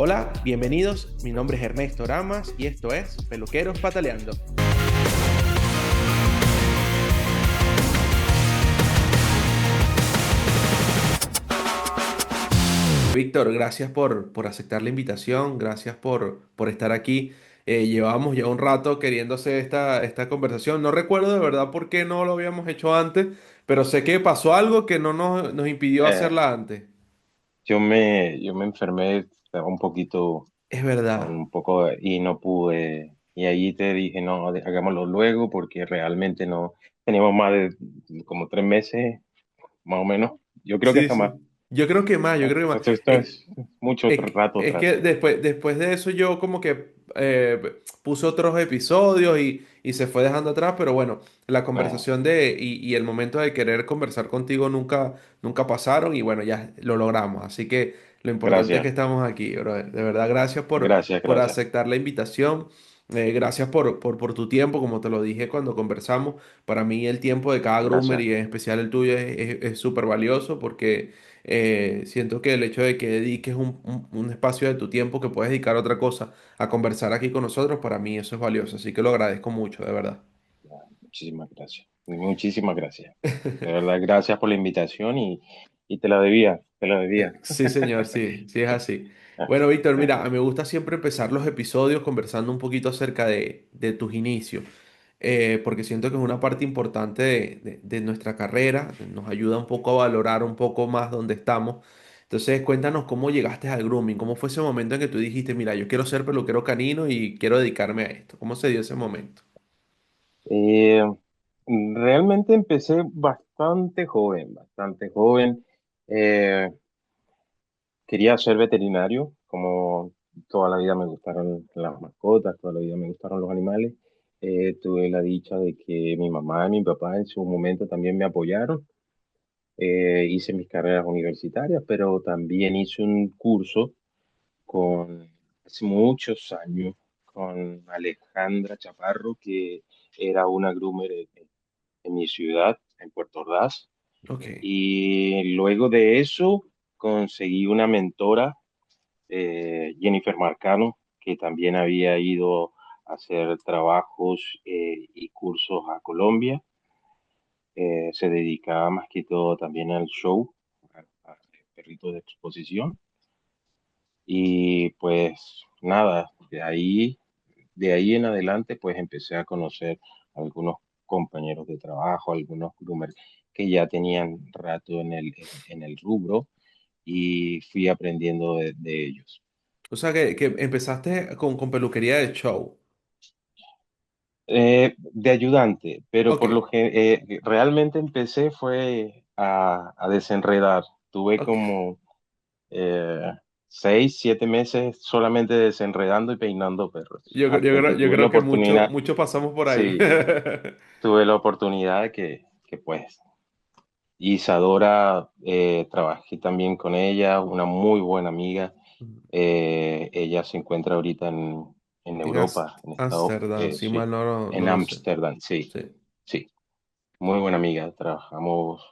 Hola, bienvenidos. Mi nombre es Ernesto Ramas y esto es Peluqueros Pataleando. Víctor, gracias por aceptar la invitación, gracias por estar aquí. Llevábamos ya un rato queriendo hacer esta conversación. No recuerdo de verdad por qué no lo habíamos hecho antes, pero sé que pasó algo que no nos impidió Eh, hacerla antes. yo me enfermé, estaba Es verdad. un poco y no pude. Y ahí te dije, no, hagámoslo luego porque realmente no teníamos más de como 3 meses, más o menos. Yo creo que Sí, hasta más. sí. Yo creo que más, yo creo que más. Esto es mucho rato Es atrás. que después de eso yo como que puse otros episodios y se fue dejando atrás, pero bueno, la Ah, conversación y el momento de querer conversar contigo nunca pasaron y bueno, ya lo logramos. Así que lo importante es que gracias, estamos aquí, brother. De verdad, gracias gracias, por gracias, aceptar la invitación. Gracias por tu tiempo, como te lo dije cuando conversamos. Para mí el tiempo de cada groomer gracias. y en especial el tuyo es súper valioso porque siento que el hecho de que dediques un espacio de tu tiempo que puedes dedicar a otra cosa, a conversar aquí con nosotros, para mí eso es valioso. Así que lo agradezco mucho, de verdad. Muchísimas gracias. Muchísimas gracias. De verdad, gracias por la invitación y te la debía, te la debía. Sí, señor, sí, sí es así. Bueno, Víctor, mira, me gusta siempre empezar los episodios conversando un poquito acerca de tus inicios, porque siento que es una parte importante de nuestra carrera, nos ayuda un poco a valorar un poco más dónde estamos. Entonces, cuéntanos cómo llegaste al grooming, cómo fue ese momento en que tú dijiste, mira, yo quiero ser peluquero canino y quiero dedicarme a esto. ¿Cómo se dio ese momento? Eh, Realmente empecé bastante joven, bastante joven. Eh, Quería ser veterinario, como toda la vida me gustaron las mascotas, toda la vida me gustaron los animales. Tuve la dicha de que mi mamá y mi papá en su momento también me apoyaron. Hice mis carreras universitarias, pero también hice un curso con, hace muchos años, con Alejandra Chaparro, que era una groomer en mi ciudad, en Puerto Ordaz. Ok. Y luego de eso conseguí una mentora, Jennifer Marcano, que también había ido a hacer trabajos y cursos a Colombia. Se dedicaba más que todo también al show, a perritos de exposición. Y pues nada, de ahí en adelante, pues empecé a conocer algunos compañeros de trabajo, algunos groomers que ya tenían rato en el rubro y fui aprendiendo de ellos. O sea que empezaste con peluquería de show. De ayudante, pero Ok, por lo que realmente empecé fue a desenredar. Tuve ok. como 6, 7 meses solamente desenredando y peinando perros, Yo hasta creo, que yo tuve la creo que oportunidad. muchos pasamos por ahí. Sí, tuve la oportunidad que pues Isadora, trabajé también con ella, una muy buena amiga. Ella se encuentra ahorita en En Europa, en Estados, Ámsterdam, si sí, mal no en lo sé. Ámsterdam, sí, Sí. sí, muy buena amiga. Trabajamos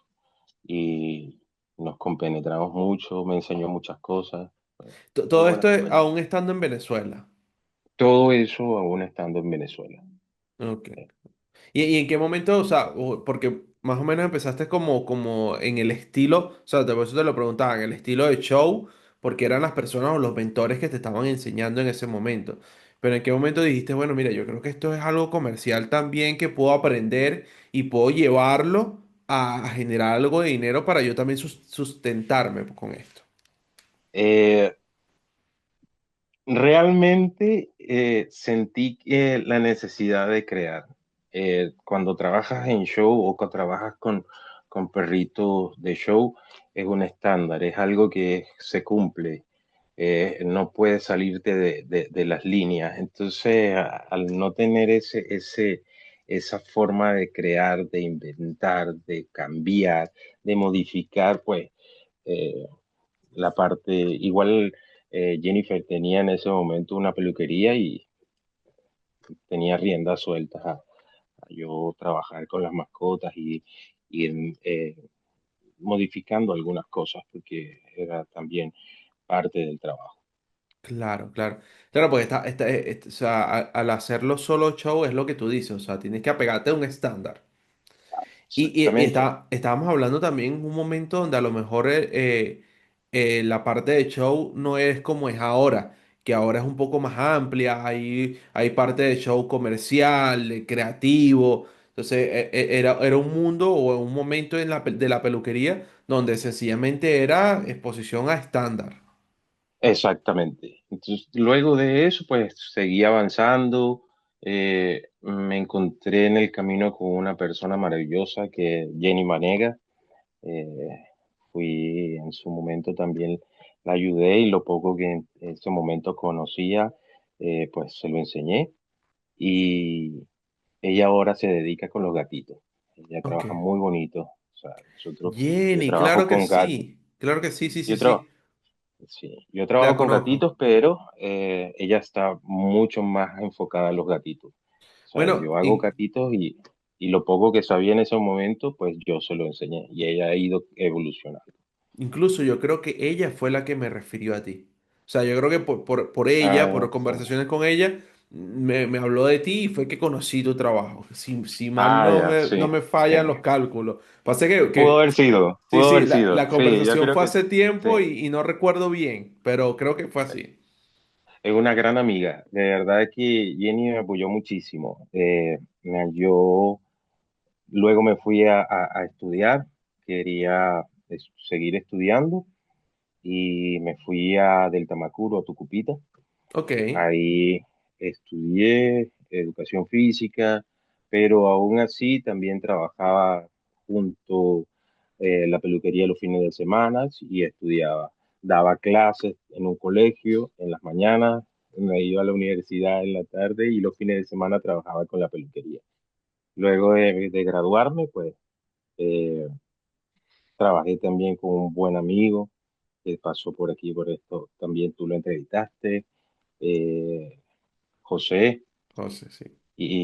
y nos compenetramos mucho, me enseñó muchas cosas. Muy Todo buena esto compañía. aún estando en Venezuela. Todo eso aún estando en Venezuela. Ok. Y en qué momento, o sea, porque más o menos empezaste como en el estilo, o sea, por eso te lo preguntaba, en el estilo de show, porque eran las personas o los mentores que te estaban enseñando en ese momento. Pero en qué momento dijiste, bueno, mira, yo creo que esto es algo comercial también que puedo aprender y puedo llevarlo a generar algo de dinero para yo también sustentarme con esto. Eh, Realmente sentí la necesidad de crear. Cuando trabajas en show o cuando trabajas con perritos de show, es un estándar, es algo que se cumple. No puedes salirte de las líneas. Entonces, al no tener esa forma de crear, de inventar, de cambiar, de modificar, pues eh, la parte, igual Jennifer tenía en ese momento una peluquería y tenía riendas sueltas a yo trabajar con las mascotas y ir modificando algunas cosas porque era también parte del trabajo. Claro, claro. Claro, porque o sea, al hacerlo solo show es lo que tú dices, o sea, tienes que apegarte a un estándar. Y Exactamente. estábamos hablando también en un momento donde a lo mejor la parte de show no es como es ahora, que ahora es un poco más amplia, hay parte de show comercial, creativo. Entonces, era un mundo o un momento de la peluquería donde sencillamente era exposición a estándar. Exactamente. Entonces, luego de eso, pues seguí avanzando. Me encontré en el camino con una persona maravillosa que es Jenny Manega. Eh, Fui en su momento también, la ayudé y lo poco que en ese momento conocía, pues se lo enseñé. Y ella ahora se dedica con los gatitos. Ella Ok. trabaja muy bonito. O sea, yo Jenny, trabajo claro que con gatos. sí. Claro que sí, sí, sí, Yo, tra- sí. Sí, yo La trabajo con conozco. gatitos, pero ella está mucho más enfocada en los gatitos. O sea, Bueno, yo hago gatitos y lo poco que sabía en ese momento, pues yo se lo enseñé y ella ha ido evolucionando. incluso yo creo que ella fue la que me refirió a ti. O sea, yo creo que por ella, Ah, por sí. conversaciones con ella, me habló de ti y fue que conocí tu trabajo. Si mal Ya, no sí, me sí. fallan los cálculos. Pasa sí, Pudo sí, haber sido. la Sí, yo conversación creo fue que hace tiempo sí. y no recuerdo bien, pero creo que fue así. Es una gran amiga. De verdad que Jenny me apoyó muchísimo. Yo luego me fui a estudiar, quería seguir estudiando y me fui a Del Tamacuro, a Tucupita. Ok, Ahí estudié educación física, pero aún así también trabajaba junto la peluquería los fines de semana y estudiaba. Daba clases en un colegio en las mañanas, me iba a la universidad en la tarde y los fines de semana trabajaba con la peluquería. Luego de graduarme, pues eh, trabajé también con un buen amigo que pasó por aquí, por esto, también tú lo entrevistaste, eh, José, José, sí.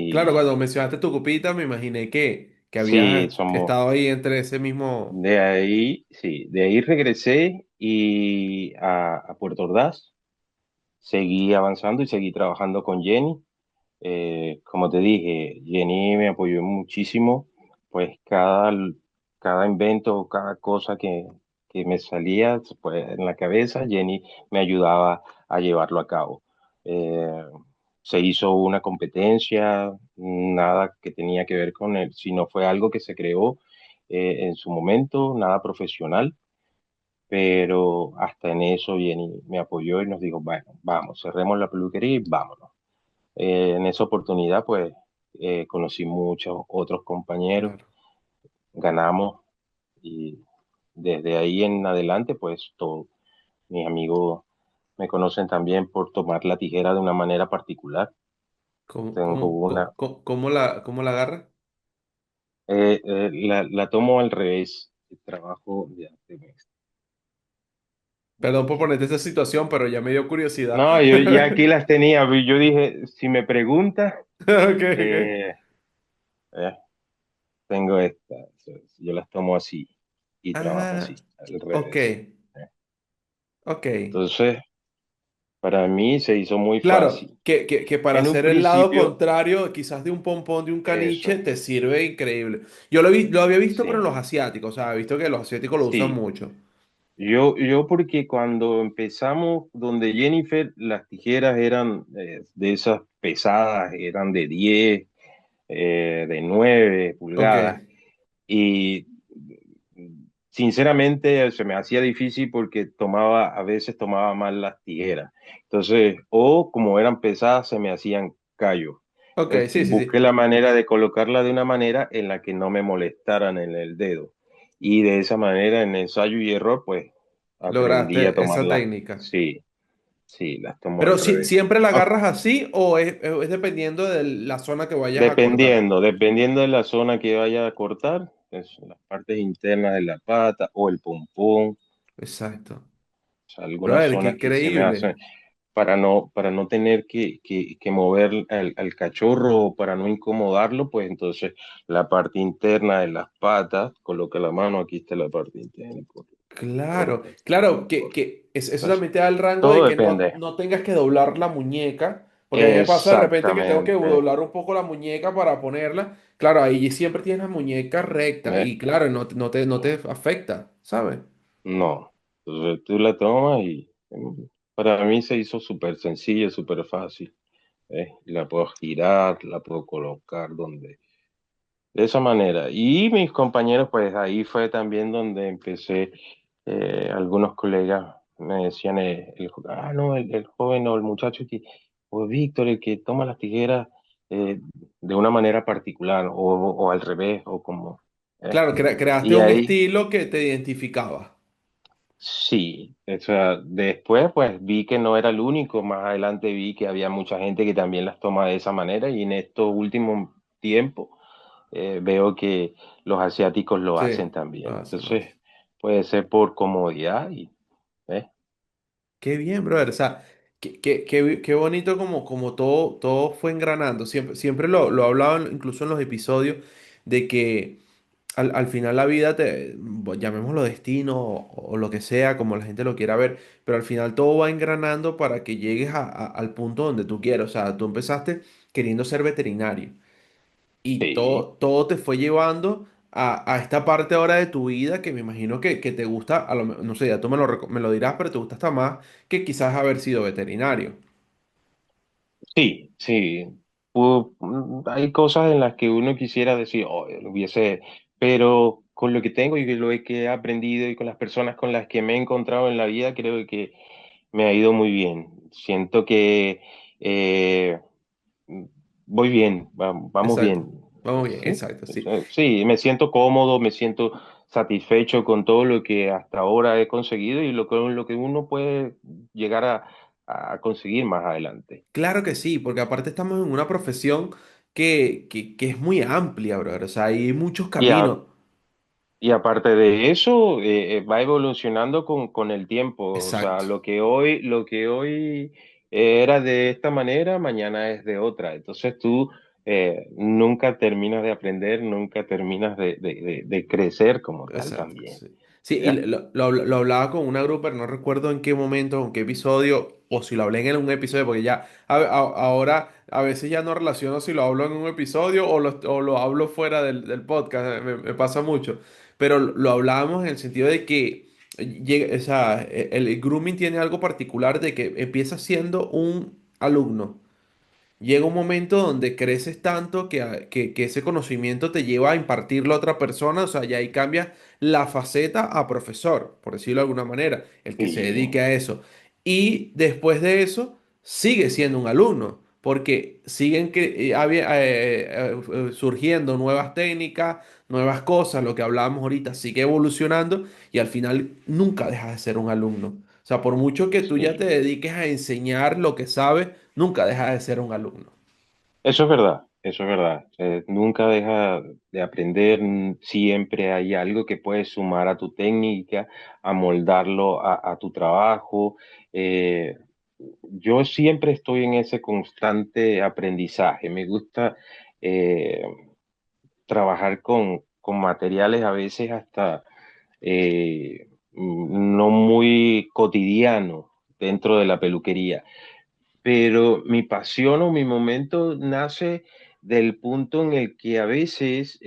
Claro, cuando y mencionaste tu cupita, me imaginé que sí, habías estado ahí entre ese mismo... de ahí, sí, de ahí regresé y a Puerto Ordaz, seguí avanzando y seguí trabajando con Jenny. Como te dije, Jenny me apoyó muchísimo, pues cada invento, cada cosa que me salía pues, en la cabeza, Jenny me ayudaba a llevarlo a cabo. Eh, Se hizo una competencia, nada que tenía que ver con él, sino fue algo que se creó en su momento, nada profesional, pero hasta en eso Jenny me apoyó y nos dijo, bueno, vamos, cerremos la peluquería y vámonos. En esa oportunidad, pues, conocí muchos otros compañeros, Claro. ganamos y desde ahí en adelante, pues, todos mis amigos me conocen también por tomar la tijera de una manera particular. Tengo una, Cómo la agarra? la tomo al revés. El trabajo, ya, Perdón por ponerte esa situación, pero ya me dio curiosidad. no, yo ya aquí las tenía, yo dije, si me preguntas, Ok, ok. eh, eh, tengo estas, yo las tomo así y trabajo Ah, así, al ok, revés. ok. Entonces, para mí se hizo muy Claro, fácil. que para En un hacer el lado principio, contrario, quizás de un pompón, de un caniche, eso, te sirve increíble. Lo había visto, pero en sí, los asiáticos, o sea, he visto que los asiáticos lo usan sí. mucho. Yo porque cuando empezamos, donde Jennifer, las tijeras eran de esas pesadas, eran de 10 de 9 Ok, pulgadas, y sinceramente se me hacía difícil porque a veces tomaba mal las tijeras. Entonces, o como eran pesadas, se me hacían callos. ok, Entonces, sí, sí, sí. busqué la manera de colocarla de una manera en la que no me molestaran en el dedo. Y de esa manera, en ensayo y error, pues aprendí a Lograste esa tomarlas. técnica. Sí, sí, las tomo Pero al si, revés. ¿siempre la Ah, agarras así o es dependiendo de la zona que vayas a cortar? dependiendo de la zona que vaya a cortar, pues, las partes internas de la pata o el pompón, Exacto. o sea, algunas Brother, qué zonas que se me hacen increíble. para no tener que mover al cachorro o para no incomodarlo, pues entonces la parte interna de las patas, coloca la mano, aquí está la parte interna. Claro, Porque, claro, porque eso pues, también te da el rango de todo que depende. no tengas que doblar la muñeca, porque a mí me pasa de repente que tengo que Exactamente. doblar un poco la muñeca para ponerla. Claro, ahí siempre tienes la muñeca recta ¿Ves? y claro, no te afecta, ¿sabes? No. Entonces tú la tomas y para mí se hizo súper sencillo, súper fácil. ¿Ves? La puedo girar, la puedo colocar donde de esa manera. Y mis compañeros, pues ahí fue también donde empecé, algunos colegas me decían, no, el joven o el muchacho que, o Víctor, el que toma las tijeras de una manera particular, o al revés, o como, ¿eh? Claro, creaste Y un ahí, estilo que te identificaba. sí, o sea, después pues vi que no era el único, más adelante vi que había mucha gente que también las toma de esa manera y en estos últimos tiempos veo que los asiáticos lo Sí, hacen también. lo hace, lo hace. Entonces, puede ser por comodidad y, ¿eh? Qué bien, brother. O sea, qué bonito como todo fue engranando. Siempre lo he hablado incluso en los episodios de que al final la vida llamémoslo destino o lo que sea, como la gente lo quiera ver, pero al final todo va engranando para que llegues al punto donde tú quieras. O sea, tú empezaste queriendo ser veterinario y Sí, todo te fue llevando a esta parte ahora de tu vida que me imagino que te gusta, no sé, ya tú me lo dirás, pero te gusta hasta más que quizás haber sido veterinario. sí, sí. Hay cosas en las que uno quisiera decir, oh, lo hubiese, pero con lo que tengo y lo que he aprendido y con las personas con las que me he encontrado en la vida, creo que me ha ido muy bien. Siento que eh, voy bien, vamos Exacto. bien. Vamos bien, Sí, exacto, sí. sí, me siento cómodo, me siento satisfecho con todo lo que hasta ahora he conseguido y lo que uno puede llegar a conseguir más adelante. Claro que sí, porque aparte estamos en una profesión que es muy amplia, brother. O sea, hay muchos Y, caminos. y aparte de eso, va evolucionando con el tiempo. O sea, Exacto, lo que hoy era de esta manera, mañana es de otra. Entonces tú nunca terminas de aprender, nunca terminas de crecer como tal exacto, también. sí. Sí, y ¿Ya? lo hablaba con una gruper, no recuerdo en qué momento, en qué episodio, o si lo hablé en un episodio, porque ya ahora a veces ya no relaciono si lo hablo en un episodio o lo hablo fuera del podcast, me pasa mucho. Pero lo hablábamos en el sentido de que o sea, el grooming tiene algo particular de que empieza siendo un alumno. Llega un momento donde creces tanto que ese conocimiento te lleva a impartirlo a otra persona, o sea, ya ahí cambia la faceta a profesor, por decirlo de alguna manera, el que se Sí, dedique a eso. Y después de eso, sigue siendo un alumno, porque siguen surgiendo nuevas técnicas, nuevas cosas, lo que hablábamos ahorita sigue evolucionando y al final nunca dejas de ser un alumno. O sea, por mucho que tú ya te sí. dediques a enseñar lo que sabes, nunca dejas de ser un alumno. Eso es verdad, eso es verdad. Nunca deja de aprender, siempre hay algo que puedes sumar a tu técnica, a moldarlo a tu trabajo. Eh, yo siempre estoy en ese constante aprendizaje. Me gusta eh, trabajar con materiales a veces hasta no muy cotidianos dentro de la peluquería, pero mi pasión o mi momento nace del punto en el que a veces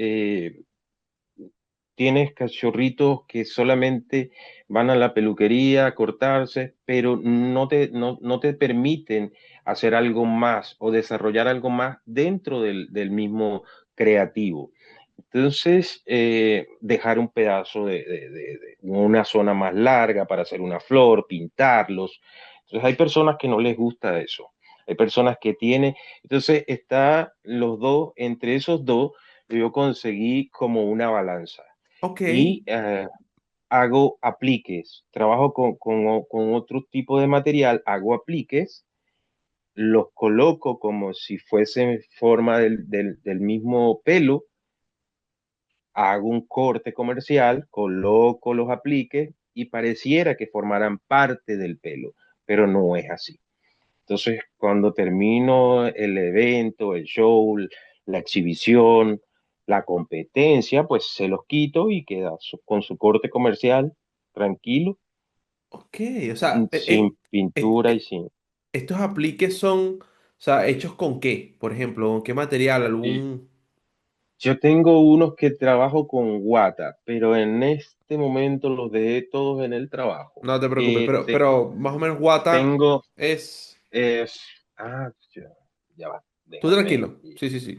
tienes cachorritos que solamente van a la peluquería a cortarse, pero no te permiten hacer algo más o desarrollar algo más dentro del mismo creativo. Entonces, dejar un pedazo de una zona más larga para hacer una flor, pintarlos. Entonces, hay personas que no les gusta eso. Hay personas que tienen. Entonces, está los dos, entre esos dos, yo conseguí como una balanza. Ok, Y hago apliques. Trabajo con otro tipo de material, hago apliques, los coloco como si fuesen forma del mismo pelo, hago un corte comercial, coloco los apliques y pareciera que formaran parte del pelo, pero no es así. Entonces, cuando termino el evento, el show, la exhibición, la competencia, pues se los quito y queda con su corte comercial tranquilo, Ok, o sea, sin pintura y sin... estos apliques son, o sea, hechos con qué, por ejemplo, con qué material, y algún... Yo tengo unos que trabajo con Wata, pero en este momento los dejé todos en el trabajo. No te preocupes, pero más o menos Wata Tengo, es... es, ya, ya va, Tú déjame, tranquilo, sí, sí, sí.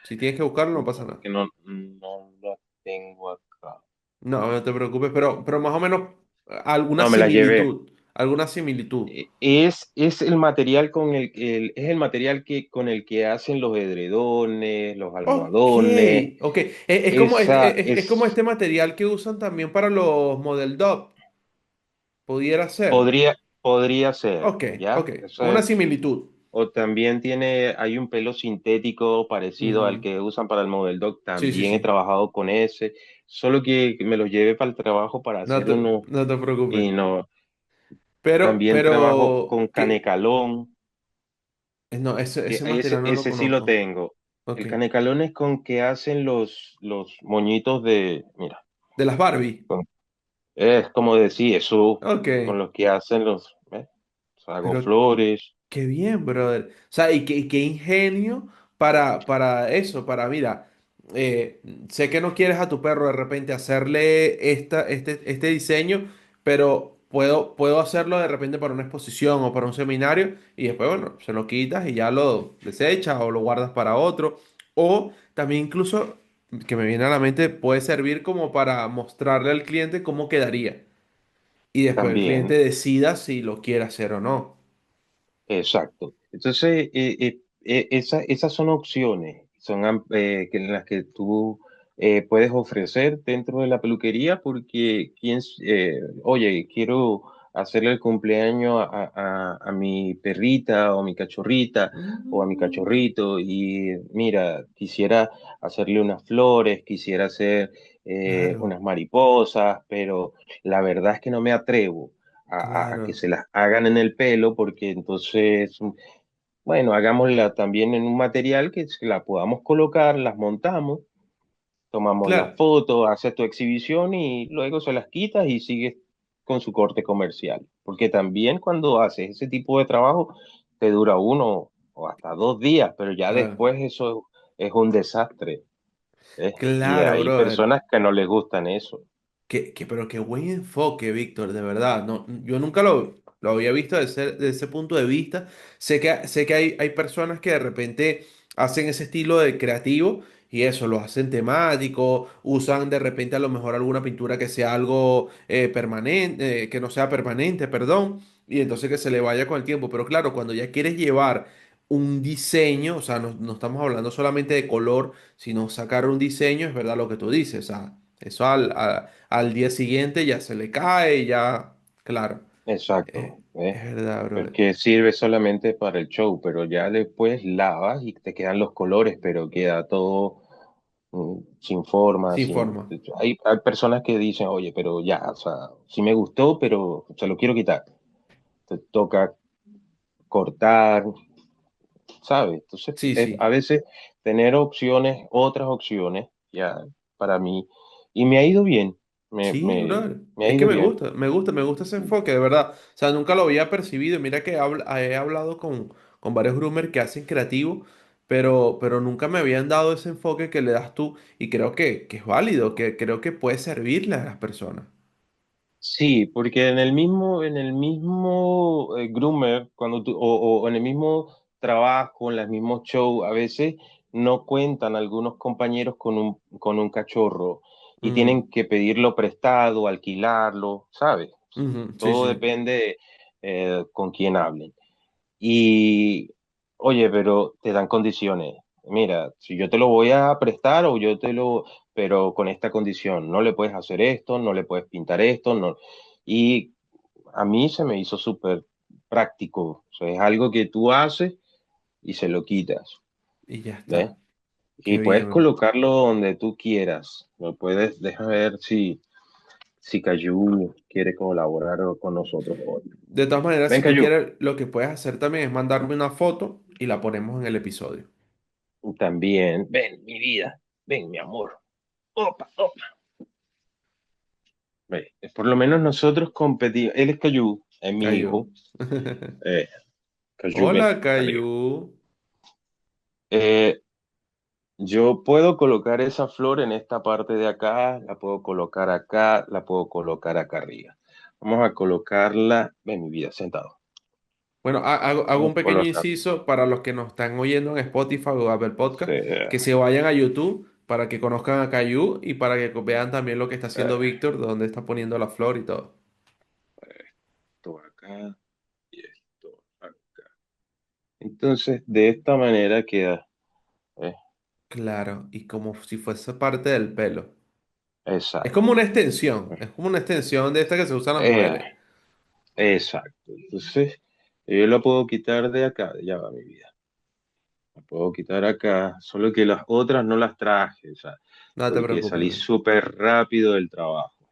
Si tienes que buscarlo, no pasa nada. porque no la tengo acá. No, no te preocupes, pero más o menos alguna No, me la llevé. similitud, alguna similitud. Es el material es el material con el que hacen los edredones, los Ok, almohadones. ok. Esa Es como es, este material que usan también para los Model Dub, pudiera ser. podría ser, Ok, ok. ¿ya? Eso Una es. similitud. O también hay un pelo sintético parecido al Ujú. que usan para el Model Dog. Sí, sí, También he sí. trabajado con ese. Solo que me lo llevé para el trabajo para No hacer te, uno. no te preocupes. Y no. También trabajo Pero, con canecalón, no, que ese material no lo ese sí lo conozco. tengo. Ok. El canecalón es con que hacen los moñitos de, mira, De las Barbie. con- es como decir, eso Ok. con los que hacen los, ¿ves? Hago Pero flores, qué bien, brother. O sea, y qué ingenio para eso, para, mira, sé que no quieres a tu perro de repente hacerle este diseño, pero puedo hacerlo de repente para una exposición o para un seminario y después, bueno, se lo quitas y ya lo desechas o lo guardas para otro. O también incluso, que me viene a la mente, puede servir como para mostrarle al cliente cómo quedaría. Y después el cliente también. decida si lo quiere hacer o no. Exacto. Entonces, esas son opciones, son en las que tú puedes ofrecer dentro de la peluquería porque, oye, quiero hacerle el cumpleaños a mi perrita o a mi cachorrita o a mi Mm, cachorrito y mira, quisiera hacerle unas flores, quisiera hacer claro, unas mariposas, pero la verdad es que no me atrevo a que claro, se las hagan en el pelo, porque entonces, bueno, hagámosla también en un material que se la podamos colocar, las montamos, tomamos la claro, foto, haces tu exhibición y luego se las quitas y sigues con su corte comercial. Porque también cuando haces ese tipo de trabajo, te dura 1 o hasta 2 días, pero ya claro, después eso es un desastre, ¿eh? Y claro, hay brother. personas que no les gustan eso. Pero qué buen enfoque, Víctor, de verdad. No, yo nunca lo había visto de ese punto de vista. Sé que hay personas que de repente hacen ese estilo de creativo y eso, lo hacen temático, usan de repente a lo mejor alguna pintura que sea algo permanente, que no sea permanente, perdón, y entonces que se le vaya con el tiempo. Pero claro, cuando ya quieres llevar un diseño, o sea, no estamos hablando solamente de color, sino sacar un diseño, es verdad lo que tú dices, o sea. Eso al día siguiente ya se le cae, ya, claro, Exacto, ¿eh? es verdad, brother. Porque sirve solamente para el show, pero ya después lavas y te quedan los colores, pero queda todo sin forma, Sin sin... forma. Hay personas que dicen, oye, pero ya, o sea, sí me gustó, pero se lo quiero quitar. Te toca cortar, ¿sabes? Entonces, Sí, a sí. veces tener opciones, otras opciones, ya, para mí, y me ha ido bien, Sí, brother. me ha Es que ido bien. me gusta ese enfoque, de verdad. O sea, nunca lo había percibido. Mira que he hablado con varios groomers que hacen creativo, pero nunca me habían dado ese enfoque que le das tú. Y creo que es válido, que creo que puede servirle a las personas. Sí, porque en el mismo groomer, o en el mismo trabajo, en los mismos shows, a veces no cuentan algunos compañeros con un cachorro y Mm, tienen que pedirlo prestado, alquilarlo, ¿sabes? ujú, sí, Todo sí. depende con quién hablen. Y, oye, pero te dan condiciones. Mira, si yo te lo voy a prestar o pero con esta condición, no le puedes hacer esto, no le puedes pintar esto, no. Y a mí se me hizo súper práctico. O sea, es algo que tú haces y se lo quitas, Y ya ¿ves? está. Qué Y puedes bien, bro. colocarlo donde tú quieras. Deja ver si Cayu quiere colaborar con nosotros hoy. De todas maneras, Ven, si tú Cayu. quieres, lo que puedes hacer también es mandarme una foto y la ponemos en el episodio. También, ven, mi vida, ven, mi amor. Opa, opa. Por lo menos nosotros competimos. Él es Caillou, es mi Cayu. hijo. Eh, Caillou, ven, Hola, dale. Cayu. Eh, yo puedo colocar esa flor en esta parte de acá, la puedo colocar acá, la puedo colocar acá arriba. Vamos a colocarla, ven mi vida, sentado. Bueno, hago Vamos un a pequeño colocar. inciso para los que nos están oyendo en Spotify o Apple Podcast, eh, que se vayan a YouTube para que conozcan a Cayu y para que vean también lo que está haciendo eh, Víctor, donde está poniendo la flor y todo. esto acá y esto acá. Entonces, de esta manera queda. eh, Claro, y como si fuese parte del pelo. exacto. Es como una extensión de esta que se usan las Eh, mujeres. exacto. Entonces, yo la puedo quitar de acá, ya va mi vida. La puedo quitar acá, solo que las otras no las traje, o sea, No te porque preocupes, salí man. súper rápido del trabajo.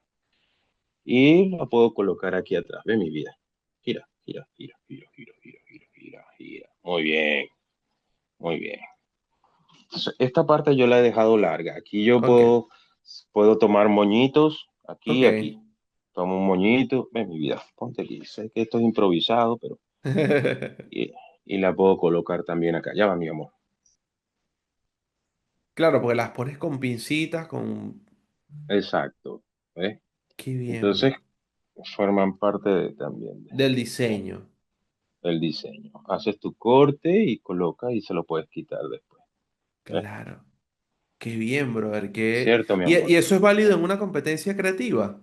Y la puedo colocar aquí atrás, ve mi vida. Gira, gira, gira, gira, gira, gira, gira, gira, gira. Muy bien, muy bien. Entonces, esta parte yo la he dejado larga. Aquí yo Ok, puedo tomar moñitos, ok. aquí, aquí. Tomo un moñito, ve mi vida, ponte aquí. Sé que esto es improvisado, pero... Y, y la puedo colocar también acá. Ya va, mi amor. Claro, porque las pones con pincitas, con... Exacto. ¿Ves? Qué bien, Entonces, bro. forman parte también Del ¿eh? diseño. del diseño. Haces tu corte y colocas y se lo puedes quitar después. ¿Eh? Claro. Qué bien, brother. Qué... ¿Cierto, mi Y amor? eso es válido en una competencia creativa?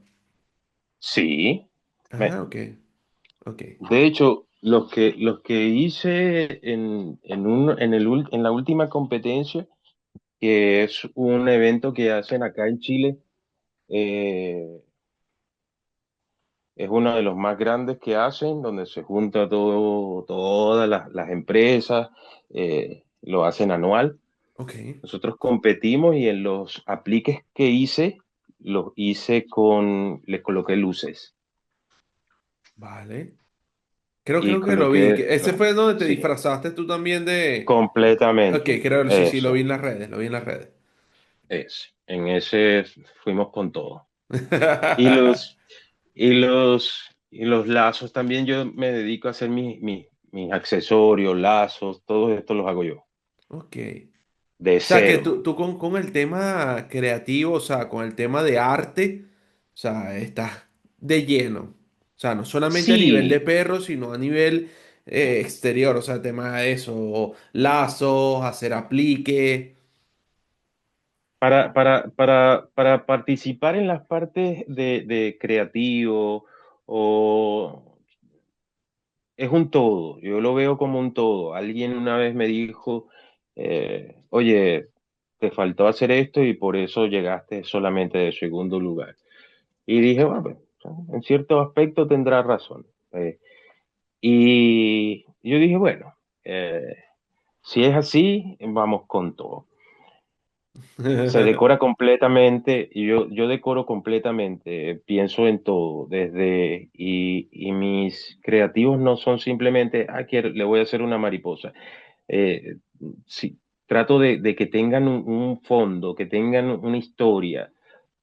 Sí. Ah, ¿Ves? ok, ok, De hecho, los que hice en la última competencia, que es un evento que hacen acá en Chile, eh, es uno de los más grandes que hacen, donde se junta todas las empresas, lo hacen anual. ok. Nosotros competimos y en los apliques que hice, los hice les coloqué luces Vale. y Creo que lo vi. coloqué, Ese fue donde te sí, disfrazaste tú también de... Ok, completamente, creo, sí, sí, lo vi eso, en las redes, lo vi en las redes. en ese fuimos con todo. Y los, y los lazos también yo me dedico a hacer mis accesorios, lazos, todo esto los hago yo, Ok. de O sea, que cero. tú con el tema creativo, o sea, con el tema de arte, o sea, estás de lleno. O sea, no solamente a nivel de Sí, perro, sino a nivel exterior, o sea, tema de eso, lazos, hacer aplique. para participar en las partes de creativo o es un todo, yo lo veo como un todo. Alguien una vez me dijo, oye, te faltó hacer esto y por eso llegaste solamente de segundo lugar. Y dije, bueno, pues, en cierto aspecto tendrá razón. Y yo dije, bueno, si es así, vamos con todo. Se decora completamente, y yo decoro completamente, pienso en todo, y mis creativos no son simplemente, le voy a hacer una mariposa. Eh, sí, trato de que tengan un fondo, que tengan una historia.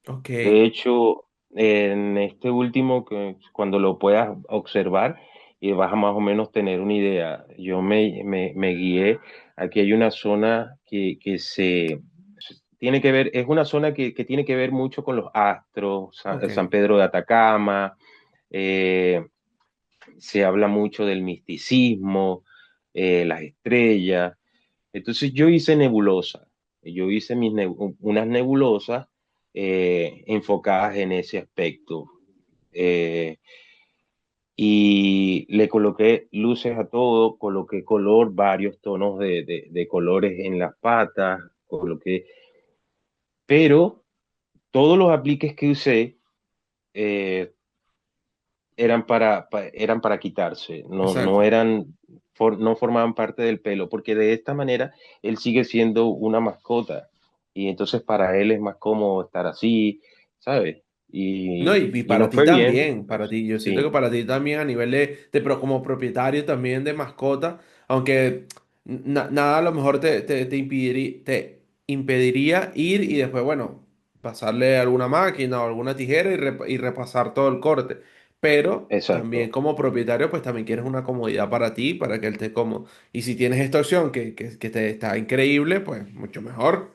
Ok, De hecho, en este último, cuando lo puedas observar, y vas a más o menos tener una idea, yo me guié, aquí hay una zona que tiene que ver, es una zona que tiene que ver mucho con los astros, ok, San Pedro de Atacama, eh, se habla mucho del misticismo, las estrellas. Entonces yo hice nebulosa, yo hice unas nebulosas enfocadas en ese aspecto. Eh, y le coloqué luces a todo, coloqué color, varios tonos de colores en las patas, pero todos los apliques que usé eh, eran para quitarse, no exacto. eran, no formaban parte del pelo, porque de esta manera él sigue siendo una mascota y entonces para él es más cómodo estar así, ¿sabes? No, Y, y y para nos ti fue bien, también, para ti, yo siento que sí. para ti también a nivel pero como propietario también de mascota, aunque nada a lo mejor te impediría ir y después, bueno. pasarle alguna máquina o alguna tijera y repasar todo el corte. Pero también Exacto, como propietario, pues también quieres una comodidad para ti, para que él esté cómodo. Y si tienes esta opción que te está increíble, pues mucho mejor.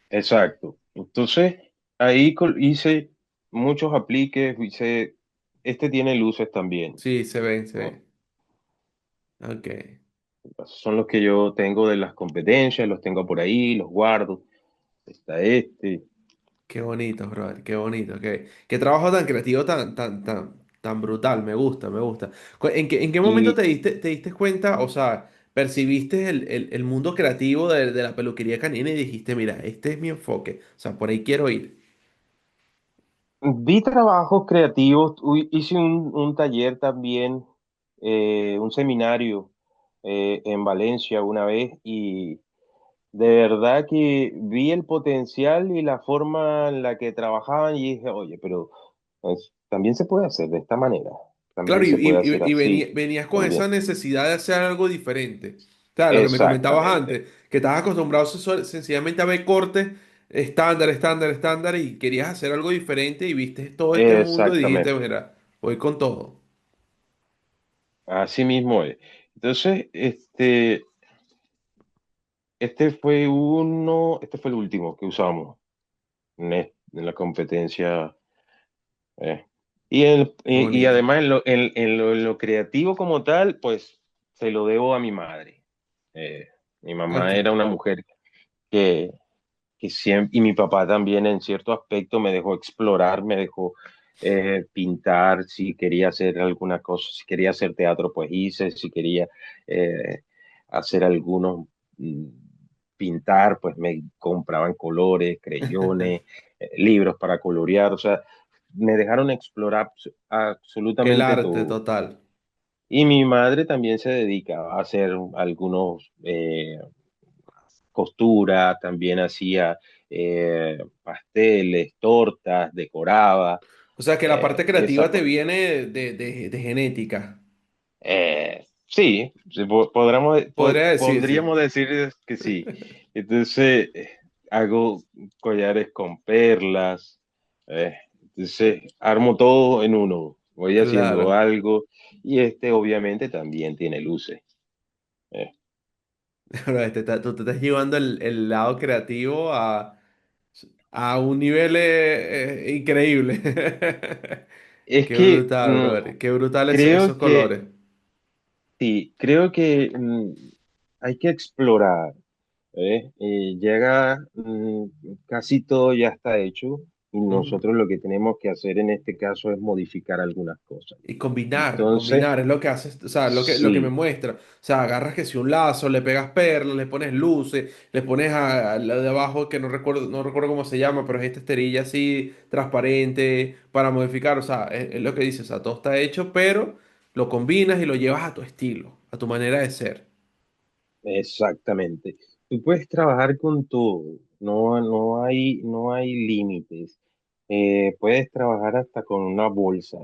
exacto. Entonces, ahí hice muchos apliques, hice, este tiene luces también. Sí, se ven, se ¿No? ven. Ok. Son los que yo tengo de las competencias, los tengo por ahí, los guardo. Está este. Qué bonito, brother, qué bonito. Qué trabajo tan creativo, tan brutal. Me gusta, me gusta. ¿En qué momento Y te diste cuenta, o sea, percibiste el mundo creativo de la peluquería canina y dijiste, mira, este es mi enfoque. O sea, por ahí quiero ir. vi trabajos creativos, hice un taller también, un seminario en Valencia una vez y de verdad que vi el potencial y la forma en la que trabajaban y dije, oye, pero pues, también se puede hacer de esta manera, Claro, también se puede hacer así, venías con esa también. necesidad de hacer algo diferente. O sea, lo que me comentabas Exactamente, antes, que estabas acostumbrado sencillamente a ver cortes estándar, estándar, estándar y querías hacer algo diferente y viste todo este mundo y dijiste, exactamente. mira, voy con todo. Así mismo es. Entonces, este fue el último que usamos en la competencia. eh. Qué Y bonito. además en lo creativo como tal, pues se lo debo a mi madre. Mi mamá Ok. era una mujer que, que siempre, y mi papá también en cierto aspecto me dejó explorar, me dejó pintar, si quería hacer alguna cosa, si quería hacer teatro, pues hice, si quería eh, hacer algunos, mm, pintar, pues me compraban colores, creyones, libros para colorear, o sea, me dejaron explorar El absolutamente arte todo. total. Y mi madre también se dedica a hacer algunos costura, también hacía pasteles, tortas, decoraba. O sea, que la parte Esa creativa te parte. viene de genética, Sí, sí, podría decirse. podríamos decir que sí. Entonces, hago collares con perlas. eh, entonces, armo todo en uno. Voy haciendo Claro. algo. Y este obviamente también tiene luces. eh. Pero tú te estás llevando el lado creativo a un nivel increíble. Es Qué que brutal, brother. Qué brutal esos creo que colores. sí, creo que hay que explorar. Llega, casi todo ya está hecho y Ujú. nosotros lo que tenemos que hacer en este caso es modificar algunas cosas. Y combinar, Entonces, combinar es lo que haces, o sea, lo que me sí, muestra. O sea, agarras que si un lazo, le pegas perlas, le pones luces, le pones a la de abajo que no recuerdo cómo se llama, pero es esta esterilla así transparente para modificar. O sea, es lo que dices, o sea, todo está hecho, pero lo combinas y lo llevas a tu estilo, a tu manera de ser. exactamente. Tú puedes trabajar con todo, no hay límites. Puedes trabajar hasta con una bolsa.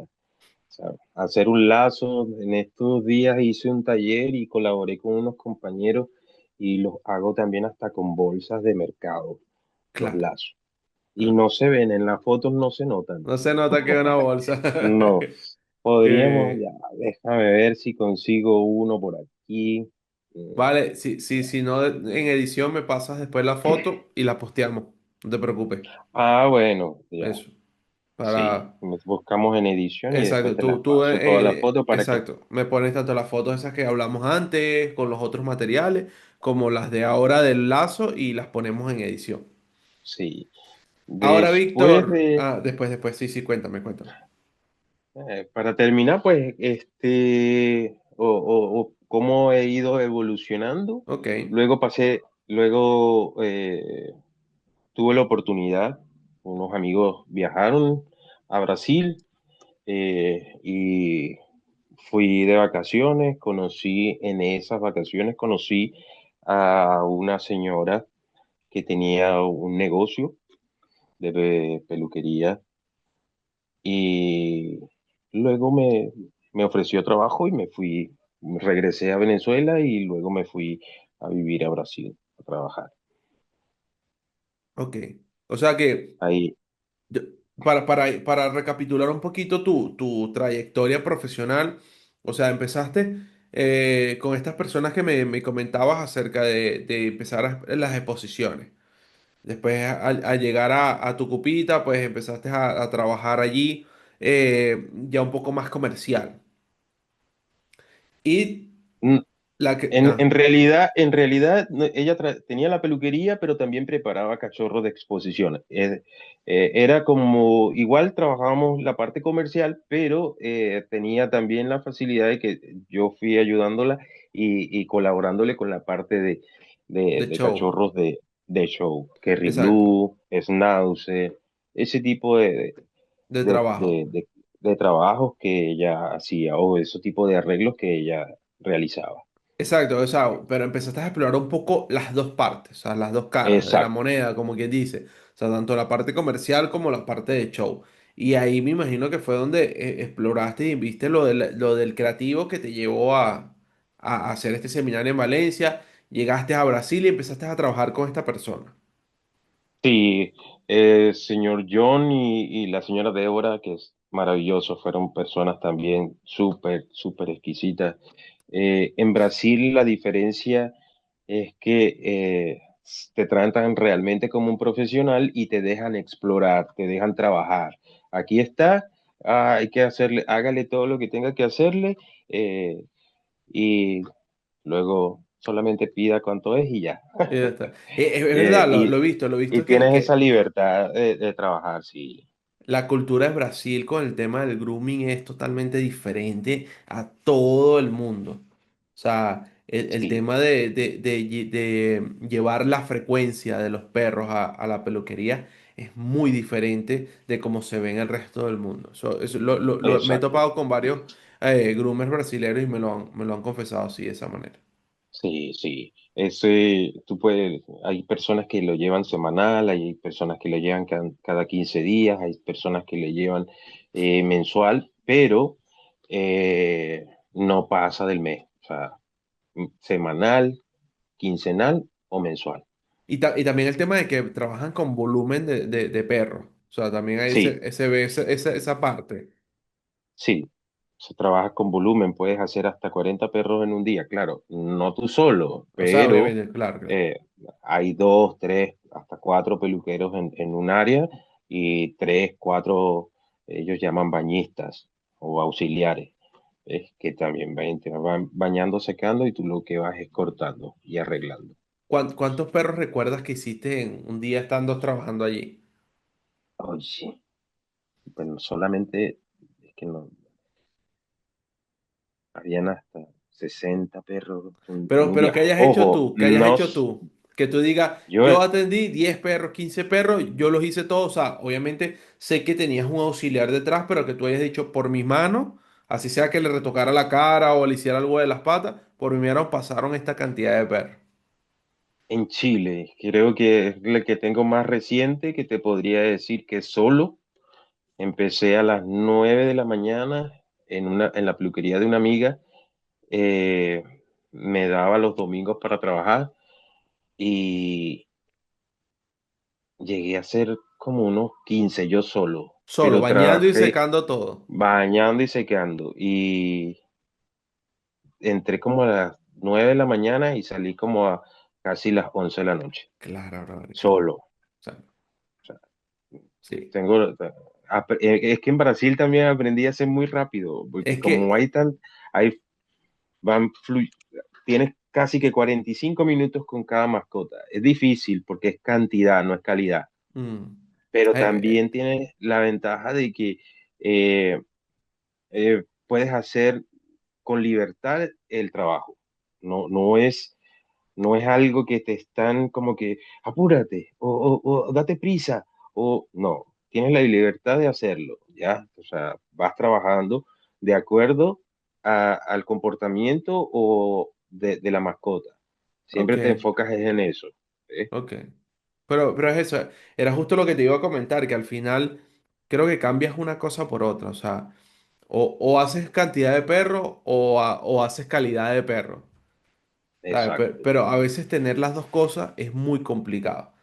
Sea, hacer un lazo. En estos días hice un taller y colaboré con unos compañeros y los hago también hasta con bolsas de mercado, los Claro. lazos. Y Ah, no se ven, en las fotos no se notan. no se nota que es una bolsa. No, Qué podríamos, ya, bien. déjame ver si consigo uno por aquí. Mm, Vale, si no en edición me pasas después la foto y la posteamos. No te preocupes. bueno, ya, Eso. sí, Para. nos buscamos en edición y después Exacto. te las Tú, paso todas las fotos para que, exacto. Me pones tanto las fotos esas que hablamos antes con los otros materiales, como las de ahora del lazo y las ponemos en edición. sí. Ahora, Después Víctor. de, Ah, después. Sí, sí, cuéntame. Para terminar, pues, o cómo he ido evolucionando. Ok. Luego tuve la oportunidad, unos amigos viajaron a Brasil y fui de vacaciones, en esas vacaciones conocí a una señora que tenía un negocio de peluquería y luego me ofreció trabajo y regresé a Venezuela y luego me fui a vivir a Brasil a trabajar. Ok. O sea que, Ahí. yo- para recapitular un poquito tu trayectoria profesional, o sea, empezaste con estas personas que me comentabas acerca de empezar en las exposiciones. Después, al llegar a tu cupita, pues empezaste a trabajar allí ya un poco más comercial. Y Mm, la que... En realidad, ella tenía la peluquería, pero también preparaba cachorros de exposición. Era como, igual trabajábamos la parte comercial, pero tenía también la facilidad de que yo fui ayudándola y colaborándole con la parte de de show. cachorros de show, Kerry Exacto. Blue, Schnauzer, ese tipo De de, trabajo. de, de, de trabajos que ella hacía o ese tipo de arreglos que ella realizaba. Exacto, o sea, pero empezaste a explorar un poco las dos partes, o sea, las dos caras de la Exacto. moneda, como quien dice. O sea, tanto la parte comercial como la parte de show. Y ahí me imagino que fue donde exploraste y viste lo del creativo que te llevó a hacer este seminario en Valencia. Llegaste a Brasil y empezaste a trabajar con esta persona. Sí, señor John y la señora Débora, que es maravilloso, fueron personas también súper, súper exquisitas. En Brasil la diferencia es que te tratan realmente como un profesional y te dejan explorar, te dejan trabajar. Aquí está, hay que hacerle, hágale todo lo que tenga que hacerle eh, y luego solamente pida cuánto es y ya. Y ya está. Es verdad, lo he Y visto tienes esa que libertad de trabajar, sí, la cultura de Brasil con el tema del grooming es totalmente diferente a todo el mundo. O sea, el sí, tema de llevar la frecuencia de los perros a la peluquería es muy diferente de cómo se ve en el resto del mundo. Eso me he exacto. topado con varios groomers brasileños y me lo han confesado así, de esa manera. Sí, sí. Tú puedes, hay personas que lo llevan semanal, hay personas que lo llevan cada 15 días, hay personas que le llevan mensual, pero no pasa del mes. O sea, semanal, quincenal o mensual. Y también el tema de que trabajan con volumen de perros. O sea, también hay Sí, esa parte. sí, se trabaja con volumen, puedes hacer hasta 40 perros en un día, claro, no tú solo, O sea, pero obviamente, claro, claro. eh, hay dos, tres, hasta cuatro peluqueros en un área y tres, cuatro, ellos llaman bañistas o auxiliares, que también te van bañando, secando y tú lo que vas es cortando y arreglando. ¿Cuántos perros recuerdas que hiciste en un día estando trabajando allí? Oye, bueno, solamente, es que no, habían hasta 60 perros en un Pero día. ¿qué hayas hecho Ojo, tú? ¿Qué hayas no, hecho tú? Que tú digas, yo yo atendí 10 perros, 15 perros, yo los hice todos. O sea, obviamente sé que tenías un auxiliar detrás, pero que tú hayas dicho por mis manos, así sea que le retocara la cara o le hiciera algo de las patas, por mi mano pasaron esta cantidad de perros. en Chile, creo que es la que tengo más reciente, que te podría decir que solo empecé a las 9 de la mañana en la peluquería de una amiga. eh, Me daba los domingos para trabajar y llegué a ser como unos 15 yo solo, Solo, pero bañando y trabajé secando todo. bañando y secando y entré como a las 9 de la mañana y salí como a casi las 11 de la noche, Claro, brother, claro. solo. O sea, O sea, sí. tengo, es que en Brasil también aprendí a hacer muy rápido, porque Es como que, hay, van, tienes casi que 45 minutos con cada mascota. Es difícil porque es cantidad, no es calidad. mm, Pero eh, también tienes la ventaja de que eh, puedes hacer con libertad el trabajo. No es algo que te están como que apúrate o date prisa o no, tienes la libertad de hacerlo, ¿ya? O sea, vas trabajando de acuerdo al comportamiento o de la mascota. ok, Siempre te enfocas es en eso. ¿Eh? ok. Pero es eso, era justo lo que te iba a comentar, que al final creo que cambias una cosa por otra, o sea, o haces cantidad de perro o haces calidad de perro, ¿sabes? Exacto. Pero a veces tener las dos cosas es muy complicado.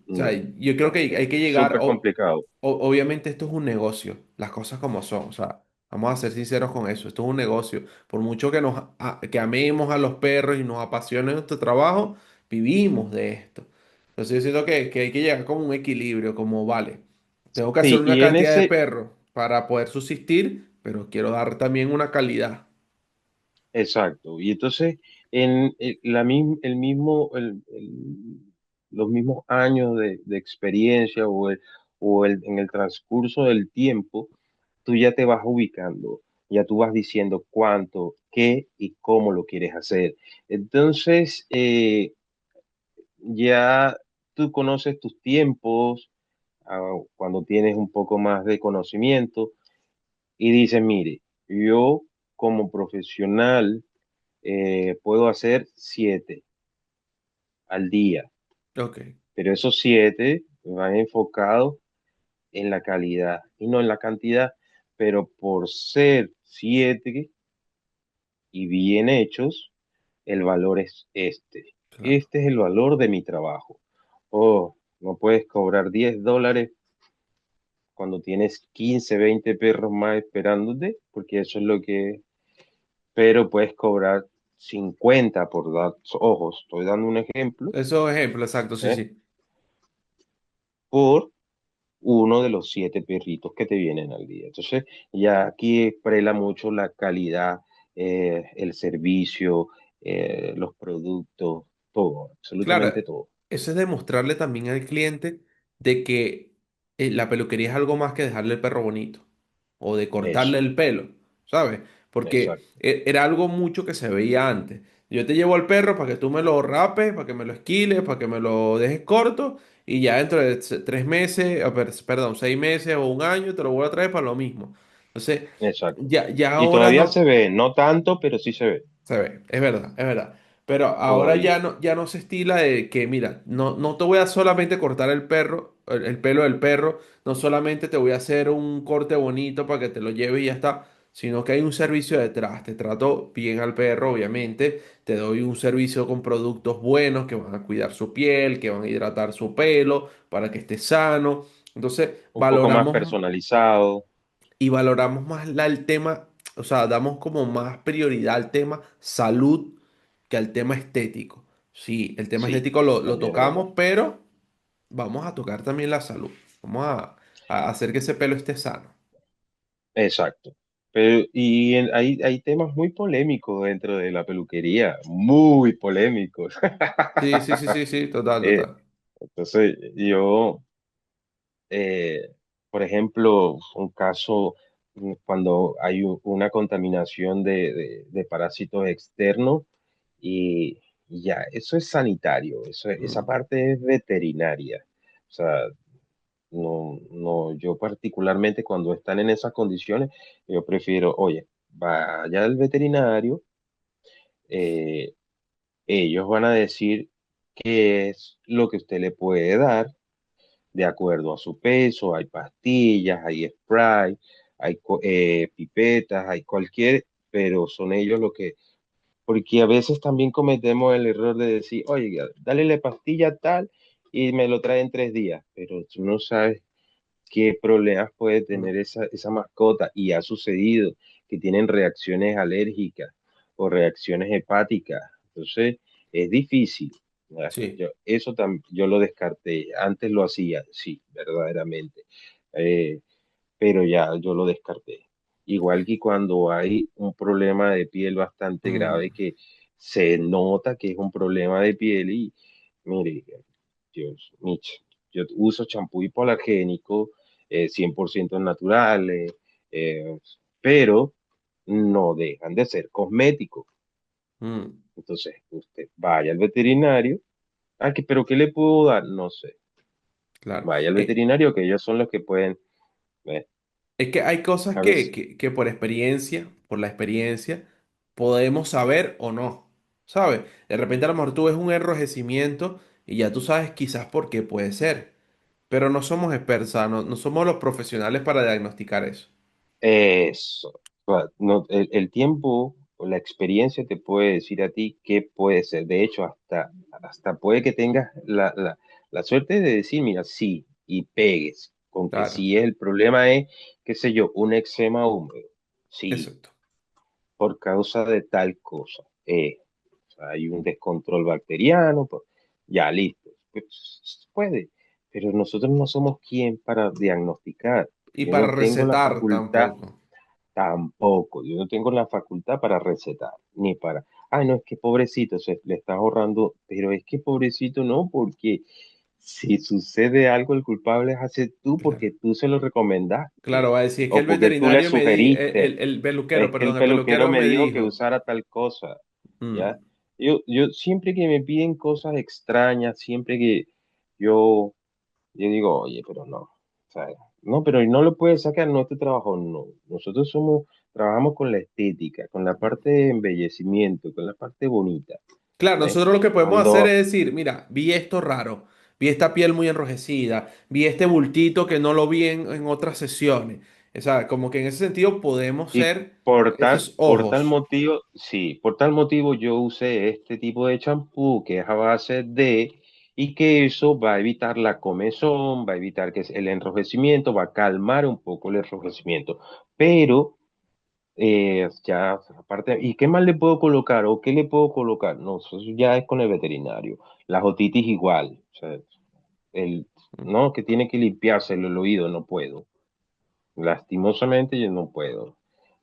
O sea, no, yo creo que hay que llegar, súper complicado. obviamente esto es un negocio, las cosas como son, o sea, vamos a ser sinceros con eso, esto es un negocio, por mucho que que amemos a los perros y nos apasione nuestro trabajo, vivimos de esto. Entonces yo siento que hay que llegar como un equilibrio, como vale, tengo que hacer Sí, una y en cantidad de ese, perros para poder subsistir, pero quiero dar también una calidad. exacto. Y entonces, en el mismo, los mismos años de experiencia en el transcurso del tiempo, tú ya te vas ubicando, ya tú vas diciendo cuánto, qué y cómo lo quieres hacer. Entonces, ya tú conoces tus tiempos, cuando tienes un poco más de conocimiento y dices, mire, yo como profesional puedo hacer 7 al día, Ok, pero esos 7 van enfocados en la calidad y no en la cantidad, pero por ser 7 y bien hechos, el valor es este. claro. Este es el valor de mi trabajo. Oh, no puedes cobrar $10 cuando tienes 15, 20 perros más esperándote, porque eso es lo que, pero puedes cobrar 50 por dar, ojos, estoy dando un ejemplo, Eso es ejemplo, exacto, sí, ¿eh? sí. Por uno de los 7 perritos que te vienen al día. Entonces, ya aquí prela mucho la calidad, el servicio, los productos, todo, Claro, absolutamente todo. eso es demostrarle también al cliente de que la peluquería es algo más que dejarle el perro bonito o de cortarle Eso, el pelo, ¿sabes? Porque exacto, era algo mucho que se veía antes. Yo te llevo al perro para que tú me lo rapes, para que me lo esquiles, para que me lo dejes corto y ya dentro de 3 meses, perdón, 6 meses o un año te lo vuelvo a traer para lo mismo. Entonces, exacto. ya Y ahora todavía no. se ve, no tanto, pero sí se ve, Se ve, es verdad, es verdad. Pero ahora todavía. ya no se estila de que, mira, no te voy a solamente cortar el perro, el pelo del perro, no solamente te voy a hacer un corte bonito para que te lo lleves y ya está, sino que hay un servicio detrás. Te trato bien al perro, obviamente, te doy un servicio con productos buenos que van a cuidar su piel, que van a hidratar su pelo para que esté sano. Entonces, Un poco más personalizado, y valoramos más el tema, o sea, damos como más prioridad al tema salud que al tema estético. Sí, el tema sí, estético lo también es verdad. tocamos, pero vamos a tocar también la salud. Vamos a hacer que ese pelo esté sano. Exacto. Pero, y hay temas muy polémicos dentro de la peluquería, muy polémicos. Sí, sí, sí, sí, sí, total, Eh, total. entonces, eh, por ejemplo, un caso cuando hay una contaminación de parásitos externos y ya, eso es sanitario, esa Mm, parte es veterinaria. O sea, no, yo particularmente cuando están en esas condiciones, yo prefiero, oye, vaya al veterinario, eh, ellos van a decir qué es lo que usted le puede dar de acuerdo a su peso, hay pastillas, hay spray, hay pipetas, hay cualquier, pero son ellos lo que, porque a veces también cometemos el error de decir, oye, dale la pastilla tal y me lo trae en 3 días, pero tú no sabes qué problemas puede tener no. esa mascota y ha sucedido que tienen reacciones alérgicas o reacciones hepáticas. Entonces, es difícil. ¿Verdad? Sí. Yo lo descarté. Antes lo hacía, sí, verdaderamente. Eh, pero ya yo lo descarté. Igual que cuando hay un problema de piel bastante grave Mm, que se nota que es un problema de piel y mire, Dios, Mitch, yo uso champú hipoalergénico 100% naturales, pero no dejan de ser cosméticos. mm, Entonces, usted vaya al veterinario. Pero ¿qué le puedo dar? No sé. claro. Vaya al veterinario, que ellos son los que pueden. eh, Es que hay cosas a veces. que por experiencia, por la experiencia, podemos saber o no, ¿sabes? De repente a lo mejor tú ves un enrojecimiento y ya tú sabes quizás por qué puede ser, pero no somos expertos, o sea, no somos los profesionales para diagnosticar eso. Eso. O sea, el tiempo o la experiencia te puede decir a ti qué puede ser. De hecho, hasta puede que tengas La suerte es de decir, mira, sí, y pegues, con que Claro, si el problema es, qué sé yo, un eczema húmedo, sí, exacto. por causa de tal cosa. O sea, hay un descontrol bacteriano, pues, ya listo. Pues, puede, pero nosotros no somos quien para diagnosticar. Y Yo para no tengo la recetar facultad tampoco. tampoco, yo no tengo la facultad para recetar, ni para, ay, no, es que pobrecito, se le está ahorrando, pero es que pobrecito no, porque si sucede algo, el culpable es hacer tú Claro. porque tú se lo recomendaste Claro, va a decir, es que o el porque tú le veterinario sugeriste. el peluquero, Es que perdón, el el peluquero peluquero me me dijo que dijo. usara tal cosa, ¿ya? Mm, Yo siempre que me piden cosas extrañas, siempre que yo, yo digo, oye, pero no, o sea, no, pero no lo puedes sacar, no es tu trabajo, no. Nosotros trabajamos con la estética, con la parte de embellecimiento, con la parte bonita, claro, ¿ves? nosotros lo que podemos hacer Cuando, es decir, mira, vi esto raro, vi esta piel muy enrojecida, vi este bultito que no lo vi en otras sesiones. O sea, como que en ese sentido podemos y ser esos por tal ojos. motivo, sí, por tal motivo yo usé este tipo de champú que es a base de, y que eso va a evitar la comezón, va a evitar que el enrojecimiento, va a calmar un poco el enrojecimiento. Pero ya, aparte, ¿y qué más le puedo colocar o qué le puedo colocar? No, eso ya es con el veterinario. La otitis igual, o sea, el, no, que tiene que limpiarse el oído, no puedo. Lastimosamente yo no puedo,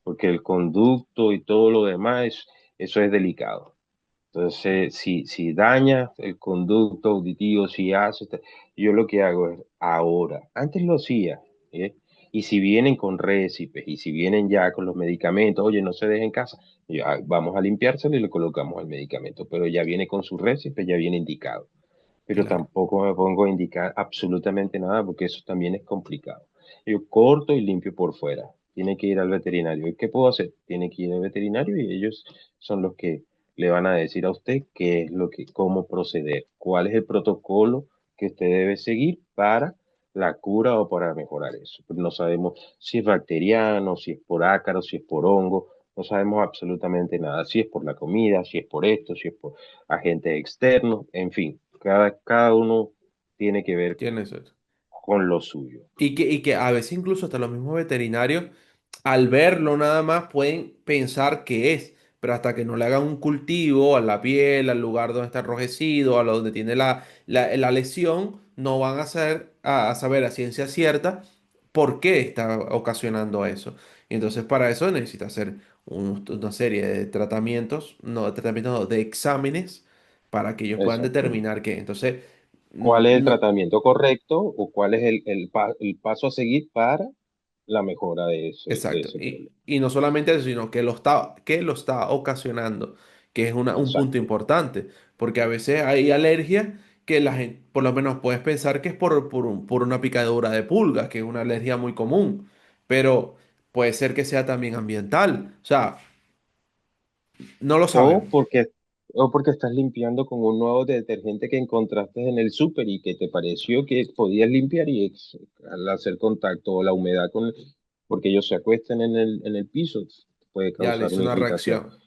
porque el conducto y todo lo demás, eso es delicado. Entonces, si daña el conducto auditivo, si hace, yo lo que hago es ahora, antes lo hacía, ¿eh? Y si vienen con récipes y si vienen ya con los medicamentos, oye, no se deje en casa, ya vamos a limpiárselo y le colocamos el medicamento, pero ya viene con su récipe, ya viene indicado. Pero Claro, tampoco me pongo a indicar absolutamente nada porque eso también es complicado. Yo corto y limpio por fuera. Tiene que ir al veterinario. ¿Y qué puedo hacer? Tiene que ir al veterinario y ellos son los que le van a decir a usted qué es lo que, cómo proceder, cuál es el protocolo que usted debe seguir para la cura o para mejorar eso. Pero no sabemos si es bacteriano, si es por ácaro, si es por hongo, no sabemos absolutamente nada, si es por la comida, si es por esto, si es por agentes externos, en fin, cada uno tiene que ver tiene eso. con lo suyo. Y que a veces incluso hasta los mismos veterinarios, al verlo nada más, pueden pensar que es, pero hasta que no le hagan un cultivo a la piel, al lugar donde está enrojecido, a lo donde tiene la lesión, no van a, a saber a ciencia cierta por qué está ocasionando eso. Y entonces para eso necesita hacer una serie de tratamientos, no de tratamientos, no, de exámenes para que ellos puedan Exacto. determinar qué. Entonces, ¿Cuál es el no, tratamiento correcto o cuál es el paso a seguir para la mejora de exacto. ese problema? Y no solamente eso, sino que lo está ocasionando, que es un punto Exacto. importante, porque a veces hay alergia que la gente, por lo menos puedes pensar que es por una picadura de pulga, que es una alergia muy común, pero puede ser que sea también ambiental. O sea, no lo O sabemos. porque, o porque estás limpiando con un nuevo detergente que encontraste en el súper y que te pareció que podías limpiar y al hacer contacto o la humedad porque ellos se acuestan en el piso, puede Ya le causar hice una una irritación. reacción.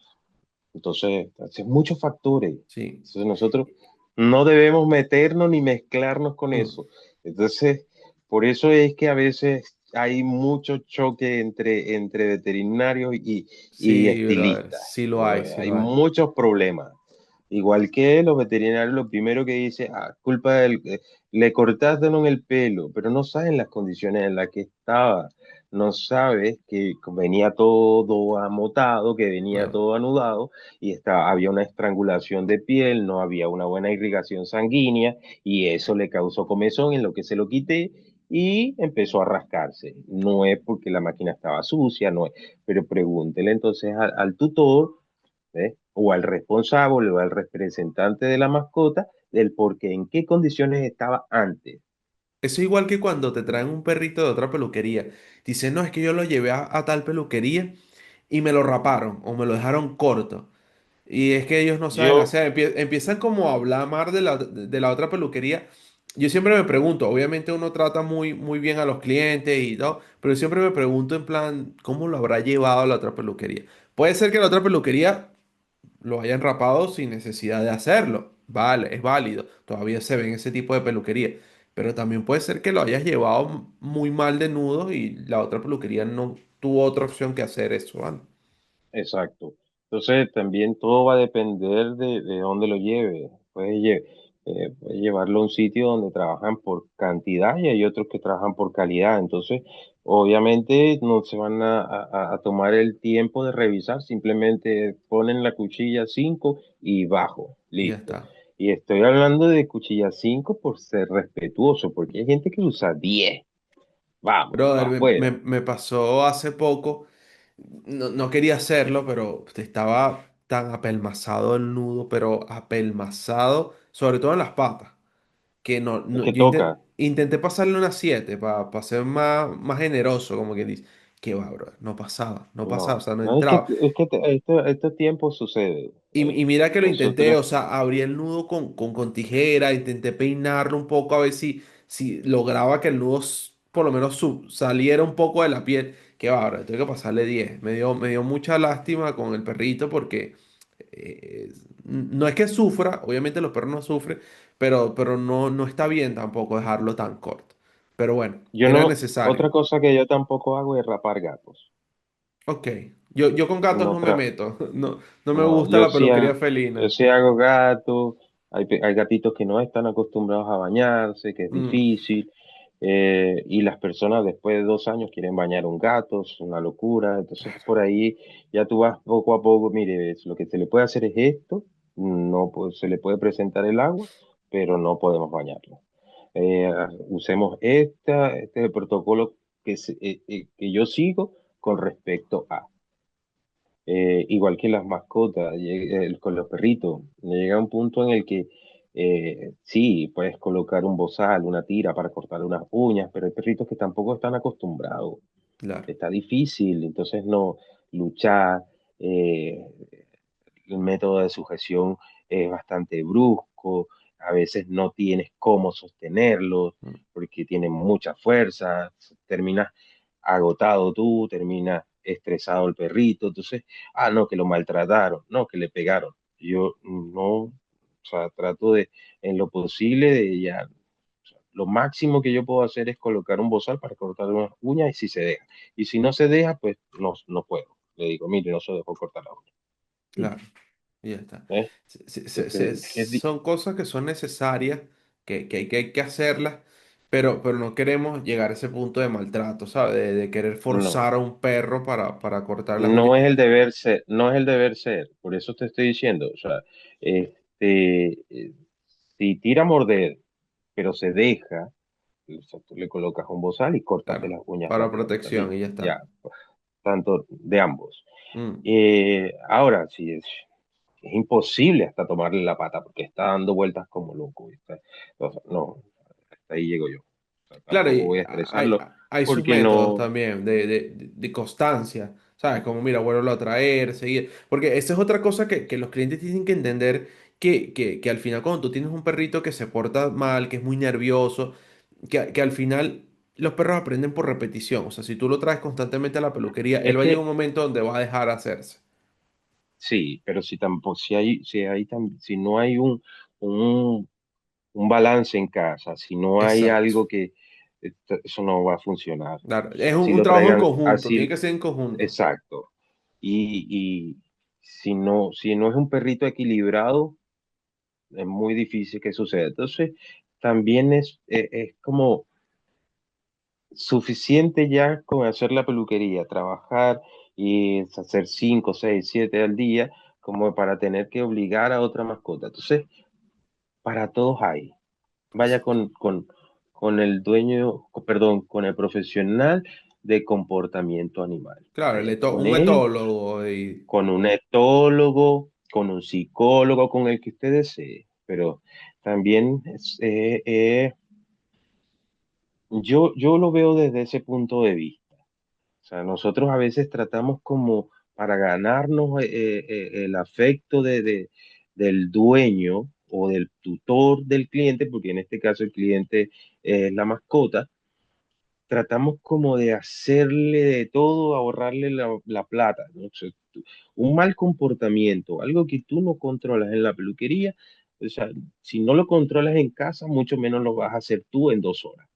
Entonces, hace muchos factores. Sí. Entonces, nosotros no debemos meternos ni mezclarnos con Mm. eso. Entonces, por eso es que a veces hay mucho choque entre veterinarios y Sí, brother. estilistas. Sí lo hay, sí Hay lo hay. muchos problemas. Igual que los veterinarios, lo primero que dice, ah, culpa del, le cortaste en el pelo, pero no saben las condiciones en las que estaba. No sabes que venía todo amotado, que venía No. todo anudado y había una estrangulación de piel, no había una buena irrigación sanguínea y eso le causó comezón en lo que se lo quité y empezó a rascarse. No es porque la máquina estaba sucia, no es, pero pregúntele entonces al tutor, ¿eh? O al responsable o al representante de la mascota del por qué, en qué condiciones estaba antes. Eso es igual que cuando te traen un perrito de otra peluquería. Dicen, no, es que yo lo llevé a tal peluquería y me lo raparon o me lo dejaron corto. Y es que ellos no saben Yo, hacer, empiezan como a hablar más de la otra peluquería. Yo siempre me pregunto, obviamente uno trata muy bien a los clientes y todo, pero yo siempre me pregunto en plan, ¿cómo lo habrá llevado a la otra peluquería? Puede ser que la otra peluquería lo hayan rapado sin necesidad de hacerlo. vale, es válido, todavía se ven ese tipo de peluquería, pero también puede ser que lo hayas llevado muy mal de nudo y la otra peluquería no tuvo otra opción que hacer eso, ¿vale? Exacto. Entonces, también todo va a depender de dónde lo lleve. Puedes llevarlo a un sitio donde trabajan por cantidad y hay otros que trabajan por calidad. Entonces, obviamente no se van a tomar el tiempo de revisar, simplemente ponen la cuchilla 5 y bajo, Y ya listo. está. Y estoy hablando de cuchilla 5 por ser respetuoso, porque hay gente que usa 10. Vamos, Brother, afuera. me pasó hace poco, no quería hacerlo, pero estaba tan apelmazado el nudo, pero apelmazado, sobre todo en las patas, que Es que toca. intenté pasarle una 7 para ser más generoso, como que dice, que va, brother, no pasaba, o No, sea, no no es que, entraba. estos tiempos sucede. Y mira que lo intenté, Nosotros, o sea, abrí el nudo con tijera, intenté peinarlo un poco a ver si lograba que el nudo por lo menos saliera un poco de la piel. Que va, ahora tengo que pasarle 10. Me dio mucha lástima con el perrito porque no es que sufra, obviamente los perros no sufren, pero no está bien tampoco dejarlo tan corto. Pero bueno, yo era no, necesario. otra cosa que yo tampoco hago es rapar gatos. Ok, yo con gatos No, no me meto, no me no, gusta la peluquería yo felina. sí hago gatos, hay gatitos que no están acostumbrados a bañarse, que es Mm, difícil, y las personas después de 2 años quieren bañar un gato, es una locura, entonces por ahí ya tú vas poco a poco, mire, lo que se le puede hacer es esto, no pues, se le puede presentar el agua, pero no podemos bañarlo. Usemos este es el protocolo que yo sigo con respecto a. Igual que las mascotas, con los perritos, llega un punto en el que sí, puedes colocar un bozal, una tira para cortar unas uñas, pero hay perritos que tampoco están acostumbrados. claro. Está difícil, entonces no luchar, eh, el método de sujeción es bastante brusco, a veces no tienes cómo sostenerlo Mm, porque tienen mucha fuerza, terminas agotado tú, terminas estresado el perrito, entonces, no, que lo maltrataron, no, que le pegaron. Yo no, o sea, trato de, en lo posible, de ya, o sea, lo máximo que yo puedo hacer es colocar un bozal para cortar unas uñas y si se deja. Y si no se deja, pues no puedo. Le digo, mire, no se dejó cortar la uña. claro. Y ya está. ¿Eh? Es Son cosas que son necesarias, que hay que hacerlas, pero no queremos llegar a ese punto de maltrato, ¿sabes? De querer no, forzar a un perro para cortar las uñas. no es el deber ser, no es el deber ser, por eso te estoy diciendo, o sea, si tira a morder, pero se deja, o sea, tú le colocas un bozal y córtate Claro, las uñas para rápidamente, protección y listo, ya está. ya, tanto de ambos. Mm, Ahora, si es imposible hasta tomarle la pata porque está dando vueltas como loco, ¿viste? Entonces, no, hasta ahí llego yo. O sea, claro, tampoco y voy a estresarlo hay sus porque métodos no, también de constancia, ¿sabes? Como, mira, vuelvo a traer, seguir. Porque esa es otra cosa que los clientes tienen que entender, que al final cuando tú tienes un perrito que se porta mal, que es muy nervioso, que al final los perros aprenden por repetición. O sea, si tú lo traes constantemente a la peluquería, él es va a llegar que un momento donde va a dejar de hacerse. sí, pero si tampoco, si no hay un, un balance en casa, si no hay Exacto. algo que eso no va a funcionar. Claro, O es sea, si un lo trabajo en traigan conjunto, tiene así, que ser en conjunto. exacto. Y si no es un perrito equilibrado, es muy difícil que suceda. Entonces, también es como suficiente ya con hacer la peluquería, trabajar y hacer 5, 6, 7 al día, como para tener que obligar a otra mascota. Entonces, para todos hay. Vaya con el dueño, perdón, con el profesional de comportamiento animal. Claro, Vaya con un él, etólogo y... con un etólogo, con un psicólogo, con el que usted desee. Pero también yo lo veo desde ese punto de vista. O sea, nosotros a veces tratamos como para ganarnos el afecto del dueño o del tutor del cliente, porque en este caso el cliente es la mascota, tratamos como de hacerle de todo, ahorrarle la plata, ¿no? O sea, un mal comportamiento, algo que tú no controlas en la peluquería, O sea, si no lo controlas en casa, mucho menos lo vas a hacer tú en 2 horas.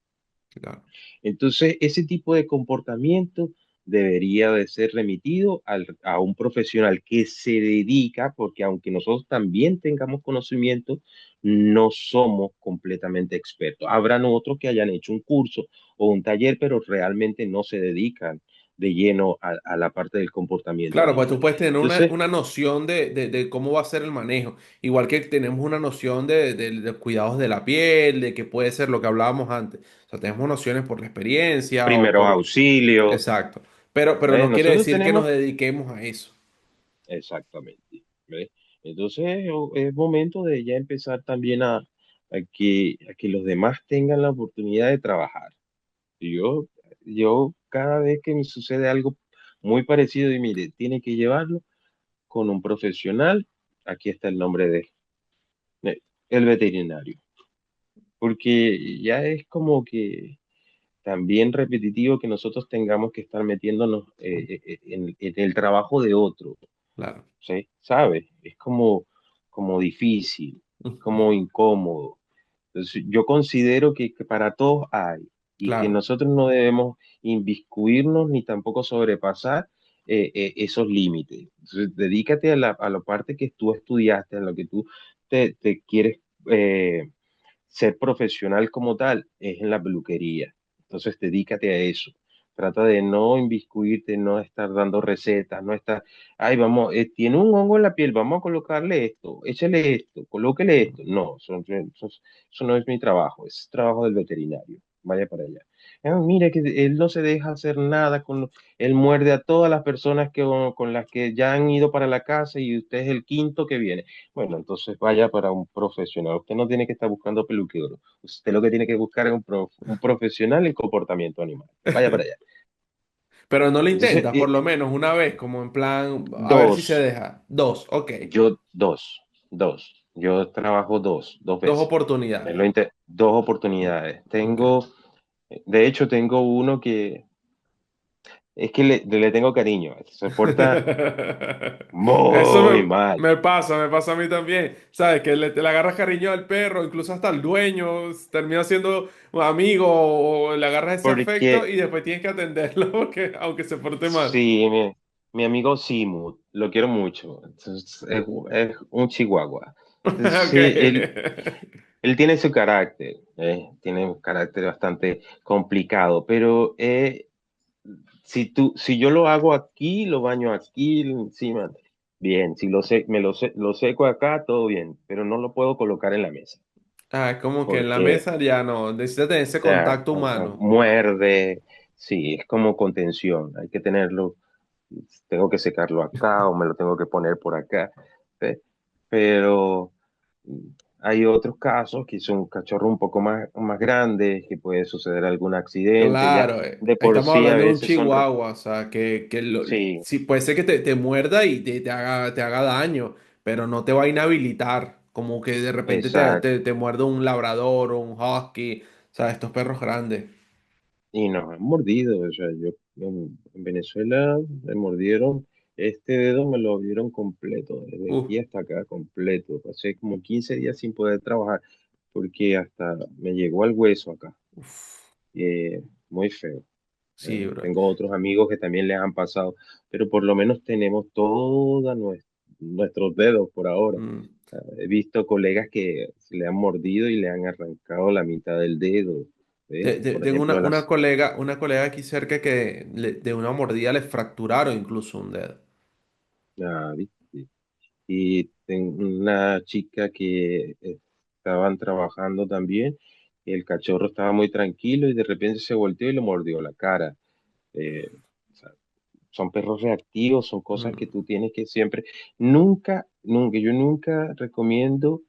Claro. Entonces, ese tipo de comportamiento debería de ser remitido a un profesional que se dedica, porque aunque nosotros también tengamos conocimiento, no somos completamente expertos. Habrán otros que hayan hecho un curso o un taller, pero realmente no se dedican de lleno a la parte del comportamiento Claro, pues tú animal. puedes tener Entonces, una noción de cómo va a ser el manejo. Igual que tenemos una noción de cuidados de la piel, de que puede ser lo que hablábamos antes. O sea, tenemos nociones por la experiencia o primeros por... auxilios, Exacto. Pero no quiere nosotros decir que nos tenemos dediquemos a eso. exactamente. ¿Ves? Entonces es momento de ya empezar también a que los demás tengan la oportunidad de trabajar. Y yo cada vez que me sucede algo muy parecido, y mire, tiene que llevarlo con un profesional, aquí está el nombre de el veterinario, porque ya es como que también repetitivo que nosotros tengamos que estar metiéndonos en el trabajo de otro. Claro. ¿Sí? ¿Sabes? Es como difícil, es Ujú. como incómodo. Entonces, yo considero que para todos hay y que Claro. nosotros no debemos inviscuirnos ni tampoco sobrepasar esos límites. Entonces, dedícate a la parte que tú estudiaste, a lo que tú te quieres ser profesional como tal es en la peluquería. Entonces, dedícate a eso. Trata de no inviscuirte, no estar dando recetas, no estar, ay, vamos, tiene un hongo en la piel, vamos a colocarle esto, échale esto, colóquele esto. No, eso no es mi trabajo, es trabajo del veterinario. Vaya para allá. Mire que él no se deja hacer nada él muerde a todas las personas con las que ya han ido para la casa y usted es el quinto que viene. Bueno, entonces vaya para un profesional. Usted no tiene que estar buscando peluquero. Usted lo que tiene que buscar es un profesional en comportamiento animal. Vaya para allá. Pero no lo Entonces, intentas, por lo menos una vez, como en plan, a ver si se dos, deja. Dos, ok. dos. Yo trabajo dos Dos veces. oportunidades. Dos oportunidades. Ok. De hecho, tengo uno que es que le tengo cariño. Se porta Eso muy mal. me pasa a mí también. ¿Sabes? Que le agarras cariño al perro, incluso hasta al dueño, termina siendo un amigo o le agarras ese afecto Porque y después tienes que atenderlo porque, aunque se porte mal. sí, mi amigo Simu, lo quiero mucho. Entonces, es un chihuahua. Entonces, Ok. sí, él tiene su carácter, tiene un carácter bastante complicado, pero si yo lo hago aquí, lo baño aquí, encima, bien. Si lo seco acá, todo bien, pero no lo puedo colocar en la mesa, Ah, es como que en la porque mesa ya no, necesita tener ese ya, contacto humano. muerde, sí, es como contención, hay que tenerlo, tengo que secarlo acá o me lo tengo que poner por acá, ¿ve? Pero mm, hay otros casos que son cachorros un poco más grandes, que puede suceder algún accidente, ya Claro, de por estamos sí a hablando de un veces chihuahua, o sea, sí, sí, puede ser que te muerda y te haga daño, pero no te va a inhabilitar, como que de repente exacto, te muerde un labrador o un husky, o sea, estos perros grandes. y nos han mordido, o sea, yo en Venezuela me mordieron, este dedo me lo abrieron completo, desde Uf, aquí hasta acá completo, pasé como 15 días sin poder trabajar, porque hasta me llegó al hueso acá, uf, muy feo. sí, bro. Tengo otros amigos que también les han pasado, pero por lo menos tenemos todos nuestros dedos por ahora. Mm. He visto colegas que se le han mordido y le han arrancado la mitad del dedo. ¿Ves? Por Tengo ejemplo, una colega aquí cerca que de una mordida le fracturaron incluso un dedo. ¿viste? Y tengo una chica que estaban trabajando también. El cachorro estaba muy tranquilo y de repente se volteó y le mordió la cara. Eh, o sea, son perros reactivos, son cosas que Mm. tú tienes que siempre, yo nunca recomiendo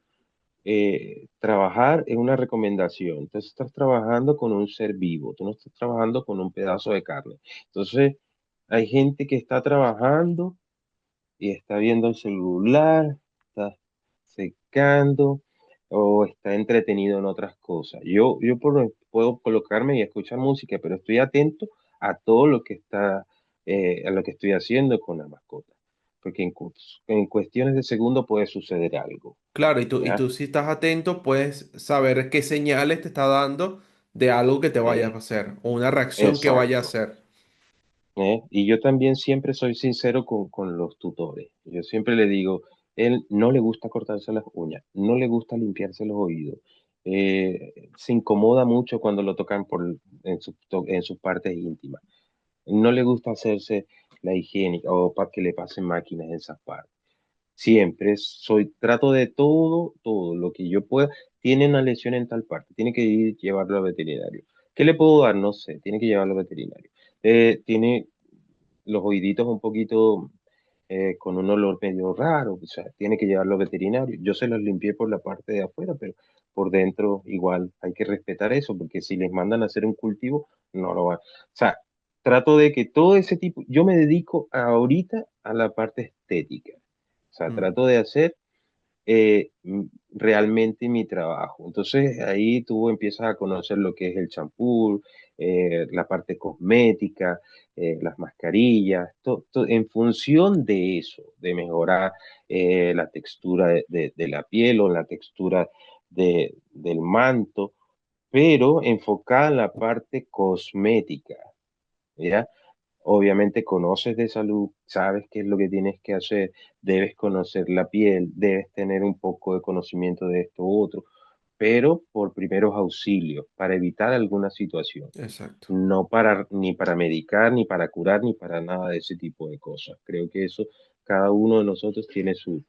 trabajar en una recomendación. Entonces estás trabajando con un ser vivo, tú no estás trabajando con un pedazo de carne. Entonces hay gente que está trabajando y está viendo el celular, está secando o está entretenido en otras cosas. Puedo colocarme y escuchar música, pero estoy atento a todo lo que está, a lo que estoy haciendo con la mascota. porque en cuestiones de segundo puede suceder algo, Claro, y ¿ya? tú si estás atento, puedes saber qué señales te está dando de algo que te vaya a Eh, hacer o una reacción que vaya a exacto. hacer. Y yo también siempre soy sincero con los tutores. Yo siempre le digo, él no le gusta cortarse las uñas, no le gusta limpiarse los oídos, se incomoda mucho cuando lo tocan en sus partes íntimas, no le gusta hacerse la higiénica o para que le pasen máquinas en esas partes. Siempre trato de todo lo que yo pueda. Tiene una lesión en tal parte, tiene que ir llevarlo al veterinario. ¿Qué le puedo dar? No sé, tiene que llevarlo al veterinario. Tiene los oíditos un poquito con un olor medio raro, o sea, tiene que llevarlo al veterinario. Yo se los limpié por la parte de afuera, pero por dentro igual hay que respetar eso, porque si les mandan a hacer un cultivo, no lo van. O sea, trato de que todo ese tipo, yo me dedico ahorita a la parte estética. O sea, Mm, trato de hacer realmente mi trabajo. Entonces ahí tú empiezas a conocer lo que es el champú, la parte cosmética, las mascarillas, en función de eso, de mejorar la textura de la piel o la textura del manto, pero enfocada en la parte cosmética, ¿ya? Obviamente conoces de salud, sabes qué es lo que tienes que hacer, debes conocer la piel, debes tener un poco de conocimiento de esto u otro, pero por primeros auxilios, para evitar alguna situación, exacto. no para ni para medicar, ni para curar, ni para nada de ese tipo de cosas. Creo que eso, cada uno de nosotros tiene su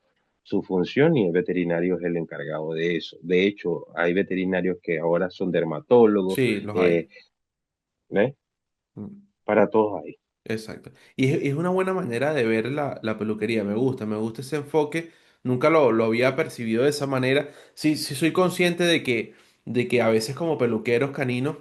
función y el veterinario es el encargado de eso. De hecho, hay veterinarios que ahora son dermatólogos, Sí, los eh, hay. ¿ves? Mm, Para todos hay. exacto. Y es una buena manera de ver la peluquería. Me gusta ese enfoque. Nunca lo había percibido de esa manera. Sí, sí soy consciente de que a veces como peluqueros caninos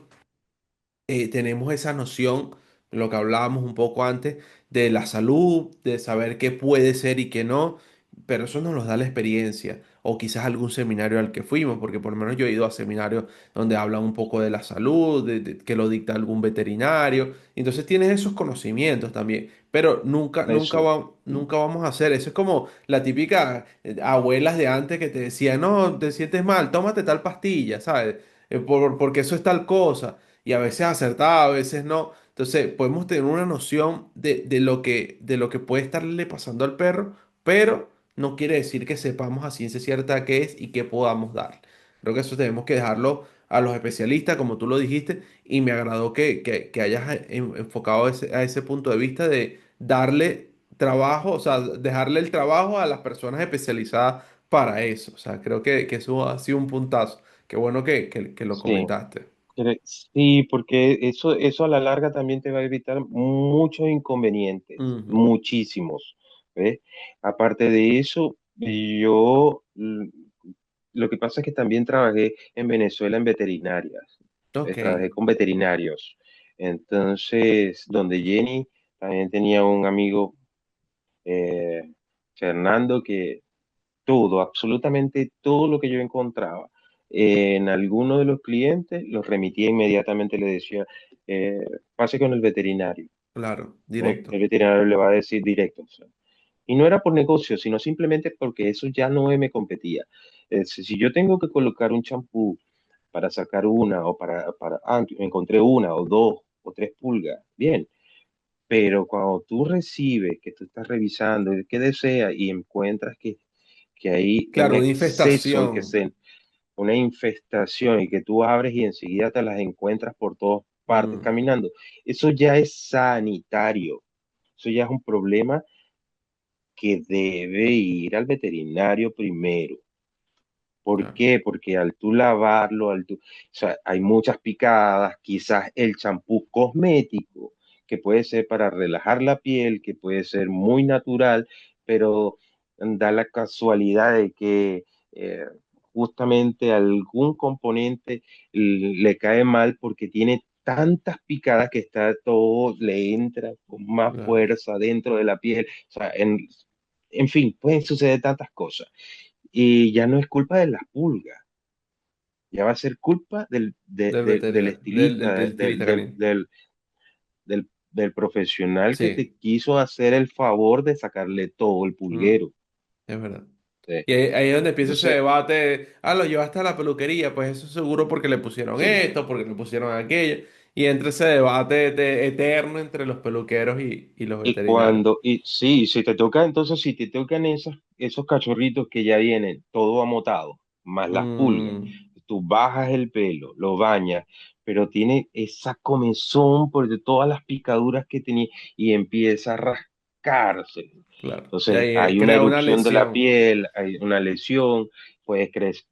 tenemos esa noción, lo que hablábamos un poco antes, de la salud, de saber qué puede ser y qué no, pero eso nos lo da la experiencia, o quizás algún seminario al que fuimos, porque por lo menos yo he ido a seminarios donde hablan un poco de la salud, que lo dicta algún veterinario, entonces tienes esos conocimientos también, pero Eso. nunca vamos a hacer, eso es como la típica abuelas de antes que te decían, no, te sientes mal, tómate tal pastilla, ¿sabes? Porque eso es tal cosa y a veces acertada, a veces no. Entonces, podemos tener una noción de lo que puede estarle pasando al perro, pero no quiere decir que sepamos a ciencia cierta qué es y qué podamos dar. Creo que eso tenemos que dejarlo a los especialistas, como tú lo dijiste, y me agradó que hayas enfocado a ese punto de vista de darle trabajo, o sea, dejarle el trabajo a las personas especializadas para eso. O sea, creo que eso ha sido un puntazo. Qué bueno que lo Sí, comentaste. sí, porque eso a la larga también te va a evitar muchos inconvenientes, Ujú. muchísimos, ¿ves? Aparte de eso, lo que pasa es que también trabajé en Venezuela en veterinarias, Ok, ¿ves? Trabajé con veterinarios. Entonces, donde Jenny también tenía un amigo, eh, Fernando, que todo, absolutamente todo lo que yo encontraba en alguno de los clientes, los remitía inmediatamente, le decía, eh, pase con el veterinario, claro, ¿no? directo. El veterinario le va a decir directo. O sea, y no era por negocio, sino simplemente porque eso ya no me competía. Si yo tengo que colocar un champú para sacar una o encontré una o dos o tres pulgas, bien, pero cuando tú recibes, que tú estás revisando, que deseas y encuentras que hay un Claro, una exceso y infestación. una infestación y que tú abres y enseguida te las encuentras por todas partes Mm, caminando, eso ya es sanitario. Eso ya es un problema que debe ir al veterinario primero. ¿Por claro, qué? Porque al tú lavarlo, o sea, hay muchas picadas, quizás el champú cosmético, que puede ser para relajar la piel, que puede ser muy natural, pero da la casualidad de que eh, justamente algún componente le cae mal porque tiene tantas picadas que está todo, le entra con más claro. fuerza dentro de la piel. O sea, en fin, pueden suceder tantas cosas y ya no es culpa de las pulgas, ya va a ser culpa del Del del veterinario, estilista, del estilista canino. del del profesional que Sí, te quiso hacer el favor de sacarle todo el mm, pulguero. es verdad. ¿Sí? Y ahí es donde empieza ese Entonces, debate, lo llevaste a la peluquería, pues eso seguro porque le pusieron sí. esto, porque le pusieron aquello, y entra ese debate eterno entre los peluqueros y los veterinarios. Y sí, si te toca, entonces si te tocan esos cachorritos que ya vienen todo amotado, más las pulgas, Mm, tú bajas el pelo, lo bañas, pero tiene esa comezón por de todas las picaduras que tenía y empieza a rascarse. claro. Y Entonces ahí hay una crea una erupción de la lesión piel, hay una lesión, puedes crecer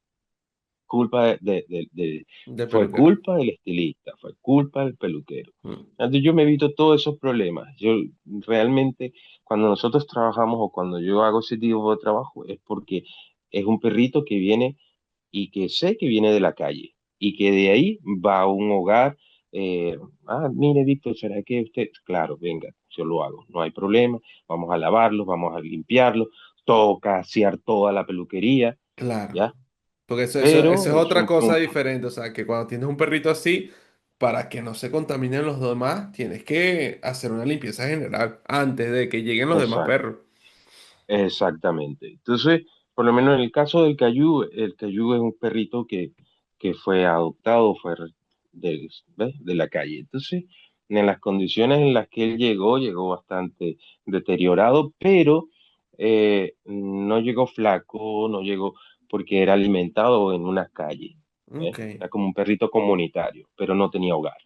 culpa de fue peluquero. culpa del estilista, fue culpa del peluquero. Mm, Entonces yo me evito todos esos problemas. Yo realmente, cuando nosotros trabajamos o cuando yo hago ese tipo de trabajo, es porque es un perrito que viene y que sé que viene de la calle y que de ahí va a un hogar. Mire, Víctor, ¿será que usted? Claro, venga, yo lo hago, no hay problema. Vamos a lavarlo, vamos a limpiarlo, toca asear toda la peluquería, claro. ¿ya? Porque eso es Pero otra cosa diferente. O sea, que cuando tienes un perrito así, para que no se contaminen los demás, tienes que hacer una limpieza general antes de que lleguen los demás exacto. perros. Exactamente. Entonces, por lo menos en el caso del Cayú, el Cayú es un perrito que fue adoptado, ¿ves? De la calle. Entonces, en las condiciones en las que él llegó, llegó bastante deteriorado, pero no llegó flaco, no llegó porque era alimentado en una calle. Ok, Era como un perrito comunitario, pero no tenía hogar.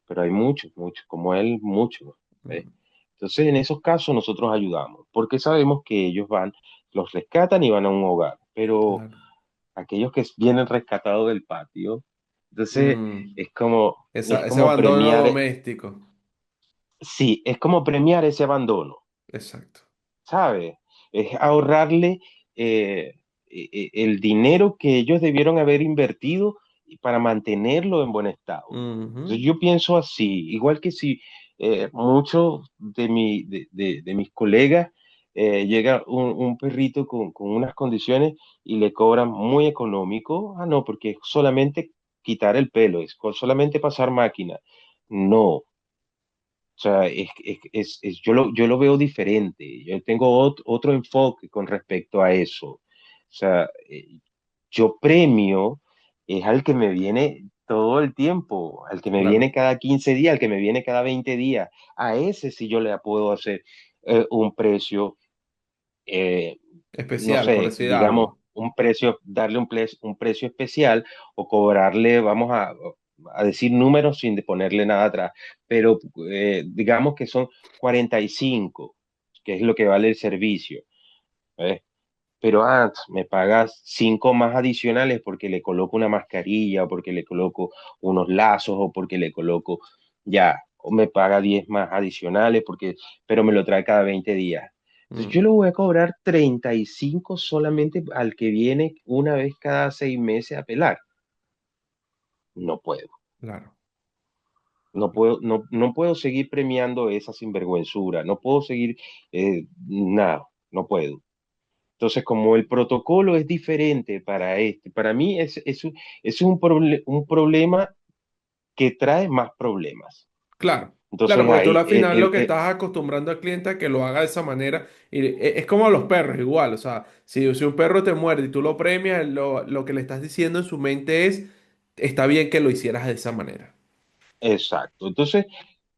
Pero hay muchos, muchos, como él, muchos. ¿Ves? mm, Entonces, en esos casos nosotros ayudamos, porque sabemos que ellos van, los rescatan y van a un hogar, pero claro. aquellos que vienen rescatados del patio, entonces Mm, es ese como abandono premiar, doméstico. sí, es como premiar ese abandono. Exacto. ¿Sabes? Es ahorrarle el dinero que ellos debieron haber invertido para mantenerlo en buen estado. Ujú, Entonces yo pienso así, igual que si muchos de mis colegas llega un perrito con unas condiciones y le cobran muy económico, no, porque es solamente quitar el pelo, solamente pasar máquina. No, o sea, yo lo veo diferente. Yo tengo otro enfoque con respecto a eso. O sea, yo premio es al que me viene todo el tiempo, al que me viene claro. cada 15 días, al que me viene cada 20 días. A ese sí yo le puedo hacer un precio eh, no Especial, por sé, decir digamos, algo. un precio, darle un precio especial o cobrarle, a decir números sin de ponerle nada atrás, pero digamos que son 45, que es lo que vale el servicio, ¿ves? Pero me pagas 5 más adicionales porque le coloco una mascarilla o porque le coloco unos lazos o porque le coloco ya, o me paga 10 más adicionales porque, pero me lo trae cada 20 días. Entonces yo Mm, le voy a cobrar 35 solamente al que viene una vez cada 6 meses a pelar. No puedo. claro. No puedo seguir premiando esa sinvergüenzura. No puedo seguir, nada, no puedo. Entonces, como el protocolo es diferente para mí es un problema que trae más problemas. Claro. Claro, Entonces, porque tú ahí, al final lo que estás acostumbrando al cliente a que lo haga de esa manera. Y es como los perros, igual. O sea, si un perro te muerde y tú lo premias, lo que le estás diciendo en su mente es, está bien que lo hicieras de esa manera. exacto. Entonces,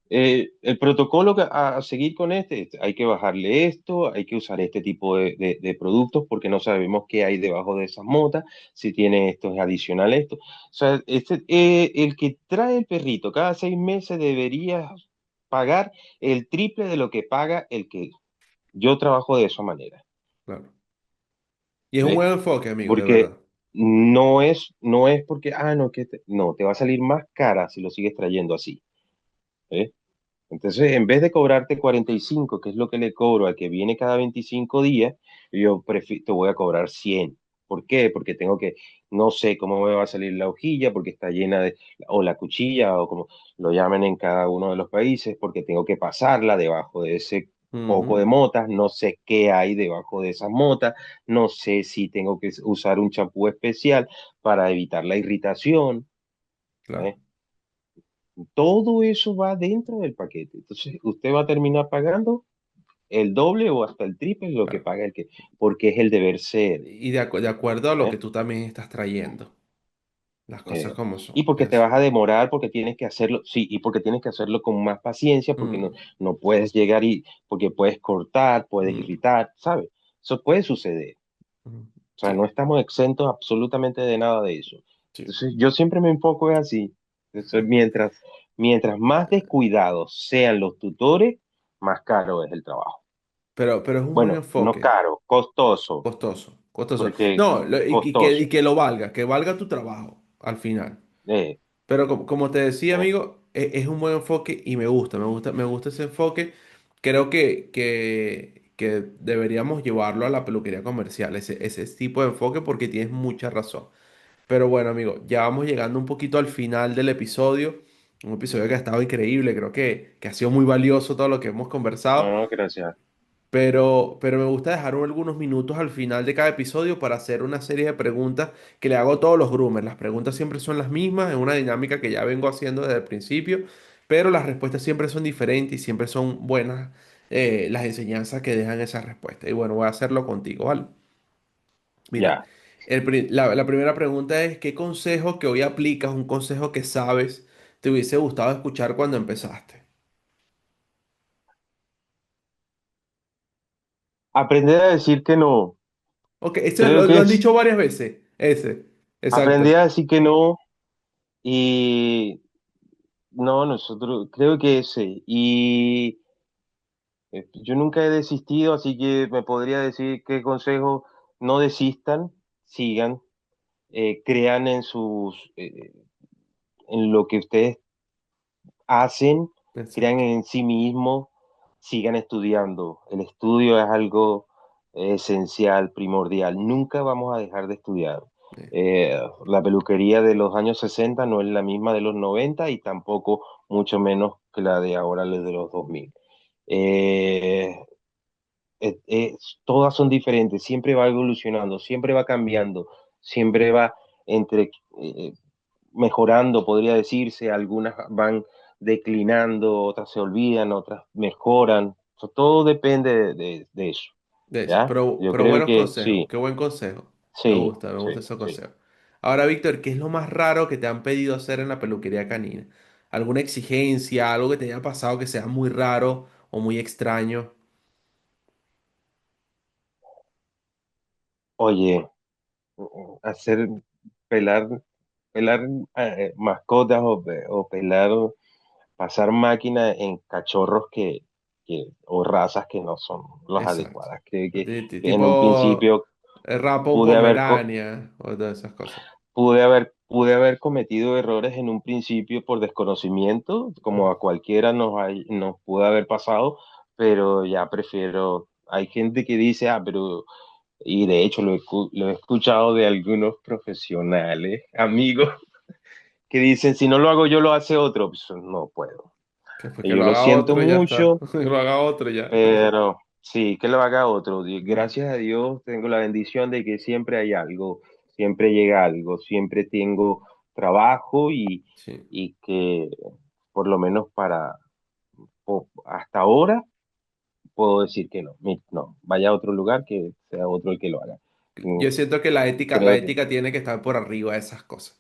el protocolo a seguir con hay que bajarle esto, hay que usar este tipo de productos porque no sabemos qué hay debajo de esas motas, si tiene esto es adicional esto. O sea, el que trae el perrito cada 6 meses debería pagar el triple de lo que paga el que yo trabajo de esa manera. Claro. Y es un ¿Ves? buen enfoque, amigo, de Porque verdad. no es porque, no, no, te va a salir más cara si lo sigues trayendo así. ¿Ves? Entonces, en vez de cobrarte 45, que es lo que le cobro al que viene cada 25 días, te voy a cobrar 100. ¿Por qué? Porque tengo que, no sé cómo me va a salir la hojilla, porque está llena o la cuchilla, o como lo llamen en cada uno de los países, porque tengo que pasarla debajo de ese poco de Ujú, motas, no sé qué hay debajo de esas motas, no sé si tengo que usar un champú especial para evitar la irritación. claro. ¿Eh? Todo eso va dentro del paquete. Entonces, usted va a terminar pagando el doble o hasta el triple de lo que Claro. paga el que, porque es el deber ser. Y de acuerdo a lo que ¿Eh? tú también estás trayendo, las cosas Eh, como y son. porque te Eso. vas a demorar, porque tienes que hacerlo, sí, y porque tienes que hacerlo con más paciencia, porque no, Mm, no puedes llegar y, porque puedes cortar, puedes mm, irritar, ¿sabes? Eso puede suceder. mm. O sea, no Sí, estamos exentos absolutamente de nada de eso. sí. Entonces, yo siempre me enfoco es así. Entonces, mientras más descuidados sean los tutores, más caro es el trabajo. Pero es un buen Bueno, no enfoque. caro, costoso, Costoso, costoso. porque No, y costoso. que lo valga, que valga tu trabajo al final. Eh, Pero como te decía, eh, amigo, es un buen enfoque y me gusta ese enfoque. Creo que deberíamos llevarlo a la peluquería comercial, ese tipo de enfoque, porque tienes mucha razón. Pero bueno, amigo, ya vamos llegando un poquito al final del episodio. Un episodio que ha estado increíble, creo que ha sido muy valioso todo lo que hemos no, conversado. no, gracias. Pero me gusta dejar algunos minutos al final de cada episodio para hacer una serie de preguntas que le hago a todos los groomers. Las preguntas siempre son las mismas, es una dinámica que ya vengo haciendo desde el principio, pero las respuestas siempre son diferentes y siempre son buenas las enseñanzas que dejan esas respuestas. Y bueno, voy a hacerlo contigo, ¿vale? Mira, Ya. la primera pregunta es, ¿qué consejo que hoy aplicas, un consejo que sabes, te hubiese gustado escuchar cuando empezaste? Aprender a decir que no. Ok, esto Creo que lo han es dicho varias veces, ese, aprender exacto. a decir que no y no, nosotros, creo que ese. Y yo nunca he desistido, así que me podría decir qué consejo: no desistan, sigan, crean en en lo que ustedes hacen, crean Exacto. en sí mismos, sigan estudiando. El estudio es algo esencial, primordial. Nunca vamos a dejar de estudiar. Eh, La peluquería de los años 60 no es la misma de los 90 y tampoco mucho menos que la de ahora, la de los 2000. Eh, Todas son diferentes, siempre va evolucionando, siempre va cambiando, siempre va entre mejorando, podría decirse. Algunas van declinando, otras se olvidan, otras mejoran. Todo depende de eso, de eso. ¿ya? Yo Pero creo buenos que consejos. sí, Qué buen consejo. sí, Me sí, gusta ese sí. consejo. Ahora, Víctor, ¿qué es lo más raro que te han pedido hacer en la peluquería canina? ¿Alguna exigencia, algo que te haya pasado que sea muy raro o muy extraño? Oye, hacer, pelar, pelar mascotas o pelar, pasar máquina en cachorros o razas que no son las Exacto. adecuadas. Que en un Tipo principio rapa un pude haber, co- pomerania o todas esas cosas. pude haber cometido errores en un principio por desconocimiento, como Mm, a cualquiera nos pudo haber pasado, pero ya prefiero. Hay gente que dice, y de hecho lo he escuchado de algunos profesionales, amigos, que dicen, si no lo hago yo, lo hace otro. Pues, no puedo. que después Y que yo lo lo haga siento otro ya está. mucho, Que lo haga otro ya. pero sí, que lo haga otro. Mm, Gracias a Dios tengo la bendición de que siempre hay algo, siempre llega algo, siempre tengo trabajo sí. y que por lo menos hasta ahora puedo decir que no, no, vaya a otro lugar que sea otro el que lo haga. Mm, Yo siento que la Creo que ética tiene que estar por arriba de esas cosas.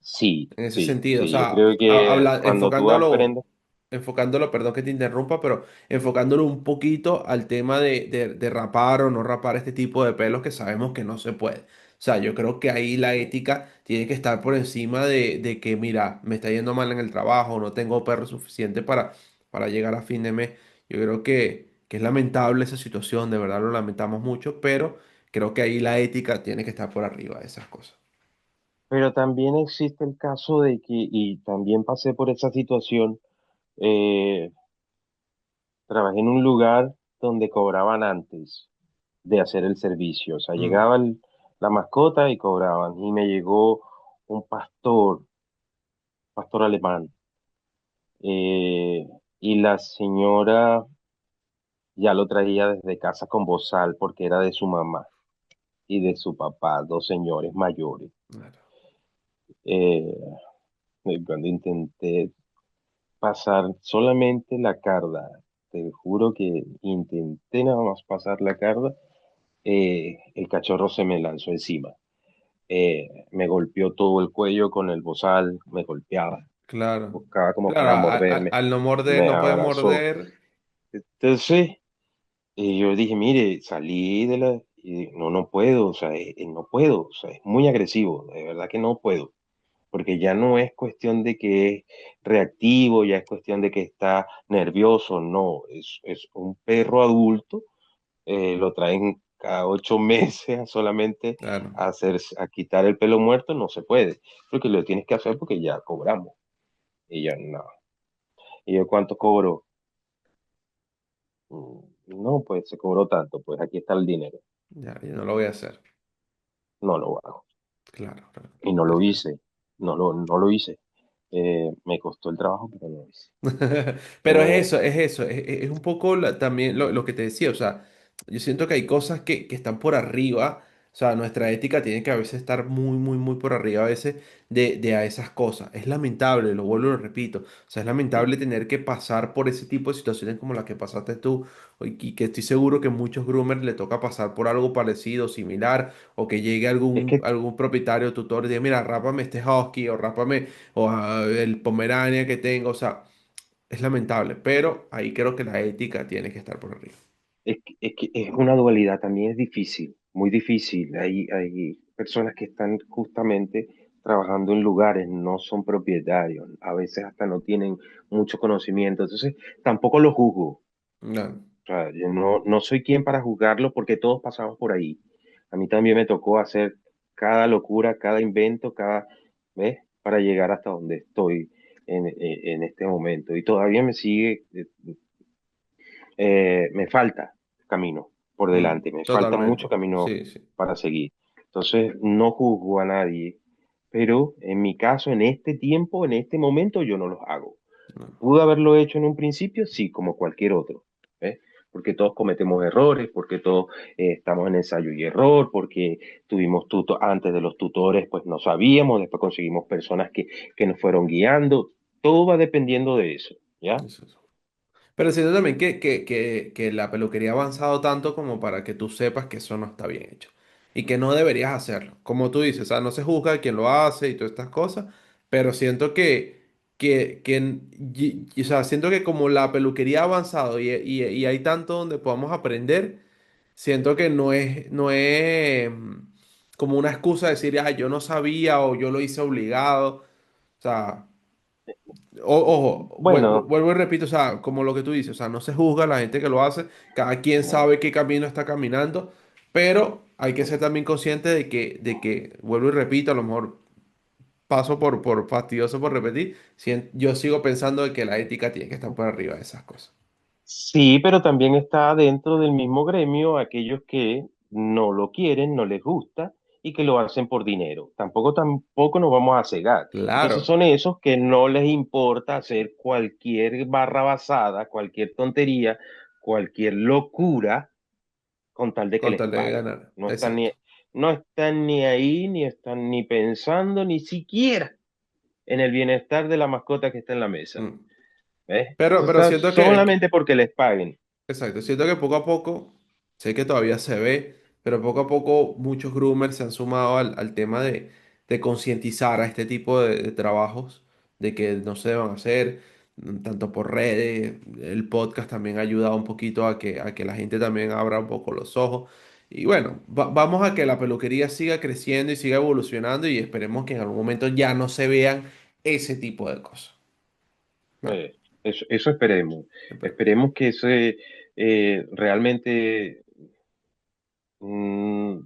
sí, En ese sí, sentido, o sí, yo sea, creo que cuando tú enfocándolo, aprendes, enfocándolo, perdón que te interrumpa, pero enfocándolo un poquito al tema de rapar o no rapar este tipo de pelos que sabemos que no se puede. O sea, yo creo que ahí la ética tiene que estar por encima de que, mira, me está yendo mal en el trabajo, no tengo perro suficiente para llegar a fin de mes. Yo creo que es lamentable esa situación, de verdad lo lamentamos mucho, pero creo que ahí la ética tiene que estar por arriba de esas cosas. pero también existe el caso de que, y también pasé por esa situación. eh, Trabajé en un lugar donde cobraban antes de hacer el servicio. O sea, Mm, llegaba la mascota y cobraban. Y me llegó un pastor alemán. Y la señora ya lo traía desde casa con bozal porque era de su mamá y de su papá, dos señores mayores. claro. Eh, Cuando intenté pasar solamente la carda, te juro que intenté nada más pasar la carda, el cachorro se me lanzó encima. Me golpeó todo el cuello con el bozal, me golpeaba, Claro. buscaba como Claro, para morderme, al no morder, me no puede abrazó. morder. Entonces, yo dije, mire, salí de la... Y no, no puedo, o sea, no puedo, o sea, es muy agresivo, de verdad que no puedo, porque ya no es cuestión de que es reactivo, ya es cuestión de que está nervioso, no, es un perro adulto, lo traen cada 8 meses solamente Claro, a quitar el pelo muerto, no se puede, porque lo tienes que hacer porque ya cobramos, y yo no, y yo cuánto cobro. No, pues se cobró tanto, pues aquí está el dinero, ya, yo no lo voy a hacer. no lo hago. Claro, claro. Y no lo hice, no lo hice. Me costó el trabajo, pero no lo hice. Pero Eh, es eso, es un poco también lo que te decía, o sea, yo siento que hay cosas que están por arriba, o sea, nuestra ética tiene que a veces estar muy, muy, muy por arriba a veces de a esas cosas. Es lamentable, lo vuelvo y lo repito, o sea, es lamentable tener que pasar por ese tipo de situaciones como las que pasaste tú, y que estoy seguro que muchos groomers le toca pasar por algo parecido, similar, o que llegue es que, algún propietario, tutor y diga, mira, rápame este husky, o rápame, o el pomerania que tengo, o sea. Es lamentable, pero ahí creo que la ética tiene que estar por arriba. es que es una dualidad, también es difícil, muy difícil. Hay personas que están justamente trabajando en lugares, no son propietarios, a veces hasta no tienen mucho conocimiento, entonces tampoco lo juzgo. No, O sea, yo no soy quien para juzgarlo porque todos pasamos por ahí. A mí también me tocó hacer cada locura, cada invento, ¿ves? Para llegar hasta donde estoy en este momento. Y todavía me sigue, me falta camino por delante, me falta mucho totalmente. camino Sí, sí. para seguir. Entonces, no juzgo a nadie, pero en mi caso, en este tiempo, en este momento, yo no los hago. No, ¿Pudo haberlo hecho en un principio? Sí, como cualquier otro, ¿ves? Porque todos cometemos errores, porque todos estamos en ensayo y error, porque tuvimos antes de los tutores, pues no sabíamos, después conseguimos personas que nos fueron guiando. Todo va dependiendo de eso, ¿ya? eso es. Pero siento también que la peluquería ha avanzado tanto como para que tú sepas que eso no está bien hecho. Y que no deberías hacerlo. Como tú dices, o sea, no se juzga a quien lo hace y todas estas cosas, pero siento o sea, siento que como la peluquería ha avanzado y hay tanto donde podamos aprender, siento que no es como una excusa decir, ah, yo no sabía o yo lo hice obligado. O sea, ojo, Bueno, vuelvo y repito, o sea, como lo que tú dices, o sea, no se juzga a la gente que lo hace, cada quien sabe qué camino está caminando, pero hay que ser también consciente de que, vuelvo y repito, a lo mejor paso por fastidioso por repetir, yo sigo pensando de que la ética tiene que estar por arriba de esas cosas. sí, pero también está dentro del mismo gremio aquellos que no lo quieren, no les gusta y que lo hacen por dinero. Tampoco nos vamos a cegar. Entonces Claro, son esos que no les importa hacer cualquier barra basada, cualquier tontería, cualquier locura con tal de que con les tal de paguen. ganar. No están Exacto. ni, no están ni ahí, ni están ni pensando, ni siquiera en el bienestar de la mascota que está en la mesa. Mm. ¿Ves? Pero, Eso pero está siento que, solamente porque les paguen. exacto, siento que poco a poco, sé que todavía se ve, pero poco a poco muchos groomers se han sumado al tema de concientizar a este tipo de trabajos, de que no se deban hacer, tanto por redes, el podcast también ha ayudado un poquito a que la gente también abra un poco los ojos. Y bueno, vamos a que la peluquería siga creciendo y siga evolucionando y esperemos que en algún momento ya no se vean ese tipo de cosas. Bueno, Eso esperemos. esperemos. Esperemos que eso realmente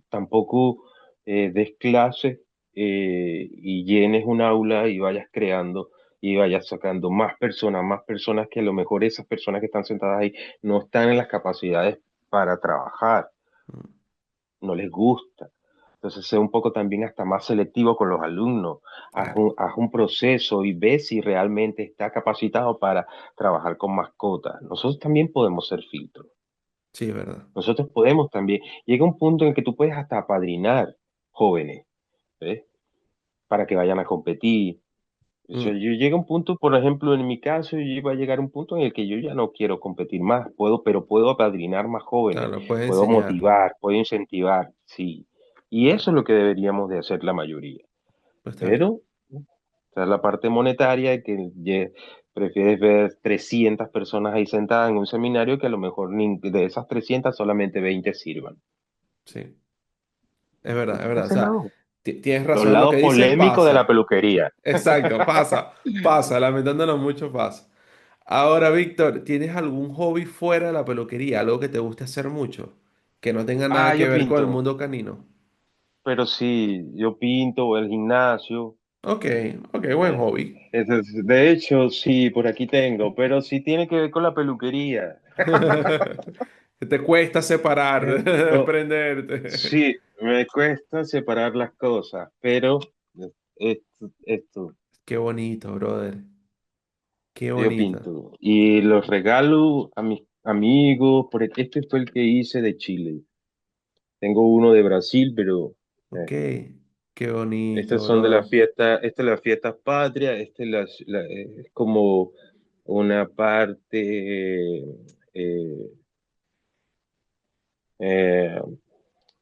tampoco des clases y llenes un aula y vayas creando y vayas sacando más personas que a lo mejor esas personas que están sentadas ahí no están en las capacidades para trabajar, Mm, no les gusta. Entonces, sea un poco también hasta más selectivo con los alumnos. claro, Haz un proceso y ve si realmente está capacitado para trabajar con mascotas. Nosotros también podemos ser filtros. sí, es verdad. Nosotros podemos también. Llega un punto en que tú puedes hasta apadrinar jóvenes, ¿ves? Para que vayan a competir. O sea, Mm, yo llego a un punto, por ejemplo, en mi caso, yo iba a llegar a un punto en el que yo ya no quiero competir más, pero puedo apadrinar más jóvenes, claro, puedes puedo enseñar. motivar, puedo incentivar, sí. Y eso es Claro, lo que deberíamos de hacer la mayoría. pues está bien. Pero, esa es la parte monetaria prefieres ver 300 personas ahí sentadas en un seminario que a lo mejor de esas 300 solamente 20 sirvan. Sí, es verdad. O Entonces, sea, no. tienes Los razón en lo que lados dices, polémicos de la pasa. peluquería. Exacto, pasa, lamentándonos mucho pasa. Ahora, Víctor, ¿tienes algún hobby fuera de la peluquería? Algo que te guste hacer mucho, que no tenga nada Ah, que yo ver con el pinto, mundo canino. pero sí, yo pinto, voy al gimnasio. Ok, ok, buen hobby. De hecho, sí, por aquí tengo, pero sí tiene que ver con la peluquería. Te cuesta separar, Esto, desprenderte. sí, me cuesta separar las cosas, pero esto, Qué bonito, brother. Qué yo bonito. pinto. Y los regalo a mis amigos, porque este fue el que hice de Chile. Tengo uno de Brasil, pero Ok, eh, qué bonito, estas son de la brother. fiesta, esta es la fiesta patria, este es, es como una parte eh,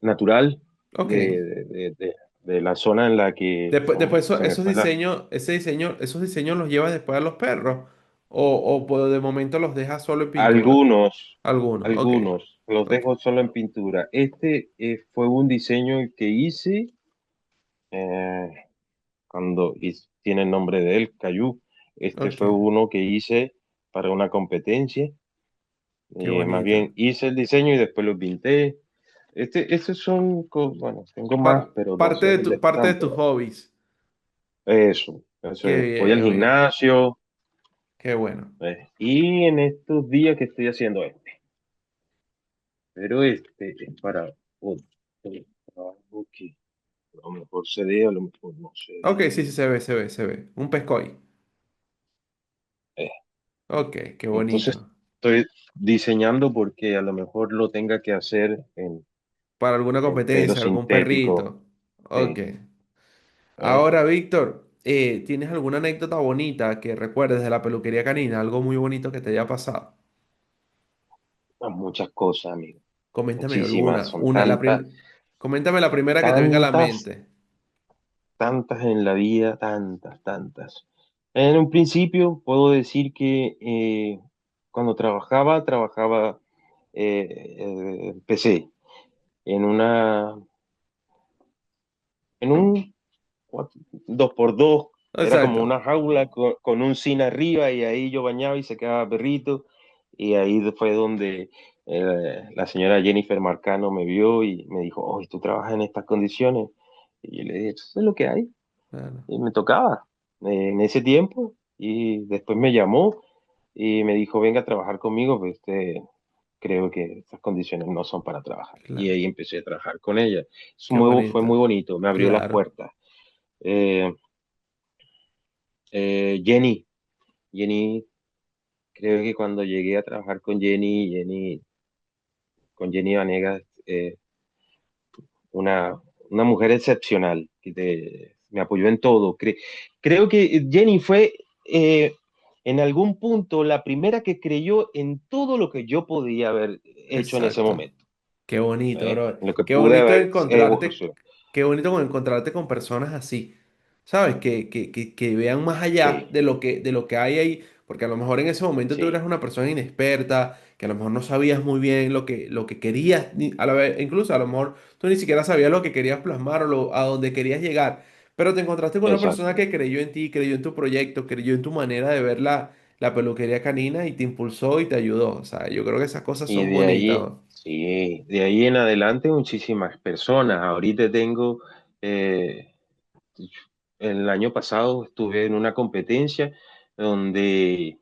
natural Ok. de la zona en la que Después se me esos fue la... diseños, esos diseños los llevas después a los perros. O pues, de momento los dejas solo en pintura. Algunos, Algunos, ok. algunos, los Ok, dejo solo en pintura. Este fue un diseño que hice eh, tiene el nombre de él, Cayu. Este ok. fue uno que hice para una competencia. Qué Más bonito. bien hice el diseño y después lo pinté. Estos son, bueno, tengo más, pero no Parte sé de dónde parte de están, tus pero hobbies. eso Qué es. Voy al bien. gimnasio, Qué bueno. y en estos días que estoy haciendo pero este es para otro trabajo que a lo mejor se dé, a lo mejor no se Ok, dé. sí, sí, se ve, se ve, se ve. Un pescoy. Eh, Ok, qué entonces bonito. estoy diseñando porque a lo mejor lo tenga que hacer Para alguna en pelo competencia, algún sintético. perrito. Ok. Sí, ¿eh? Ahora, Víctor, ¿tienes alguna anécdota bonita que recuerdes de la peluquería canina? Algo muy bonito que te haya pasado. Muchas cosas, amigo. Coméntame Muchísimas. alguna. Son tantas, Coméntame la primera que te venga a la tantas, mente. tantas en la vida, tantas, tantas. En un principio puedo decir que cuando trabajaba, empecé en en un 2x2, era como Exacto. una jaula con un zinc arriba y ahí yo bañaba y se quedaba perrito. Y ahí fue donde la señora Jennifer Marcano me vio y me dijo, oh, ¿tú trabajas en estas condiciones? Y yo le dije, eso es lo que hay. Claro, Y me tocaba en ese tiempo. Y después me llamó y me dijo, venga a trabajar conmigo, pues creo que estas condiciones no son para trabajar. Y claro. ahí empecé a trabajar con ella. Qué Fue bonito. muy bonito, me abrió las Claro. puertas. Eh, Jenny, Jenny, creo que cuando llegué a trabajar con con Jenny Vanegas, una mujer excepcional, me apoyó en todo. Creo que Jenny fue en algún punto la primera que creyó en todo lo que yo podía haber hecho en ese Exacto. momento, Qué bonito, bro. en lo que Qué pude bonito haber encontrarte, evolucionado. qué bonito encontrarte con personas así, ¿sabes? Que vean más allá Sí, de lo que hay ahí, porque a lo mejor en ese momento tú eras sí, una persona inexperta, que a lo mejor no sabías muy bien lo que querías, a la vez, incluso a lo mejor tú ni siquiera sabías lo que querías plasmar o a dónde querías llegar, pero te encontraste con una persona exacto. que creyó en ti, creyó en tu proyecto, creyó en tu manera de ver la peluquería canina y te impulsó y te ayudó. O sea, yo creo que esas cosas Y son de bonitas, ahí, ¿no? sí, de ahí en adelante muchísimas personas. Ahorita tengo, el año pasado estuve en una competencia donde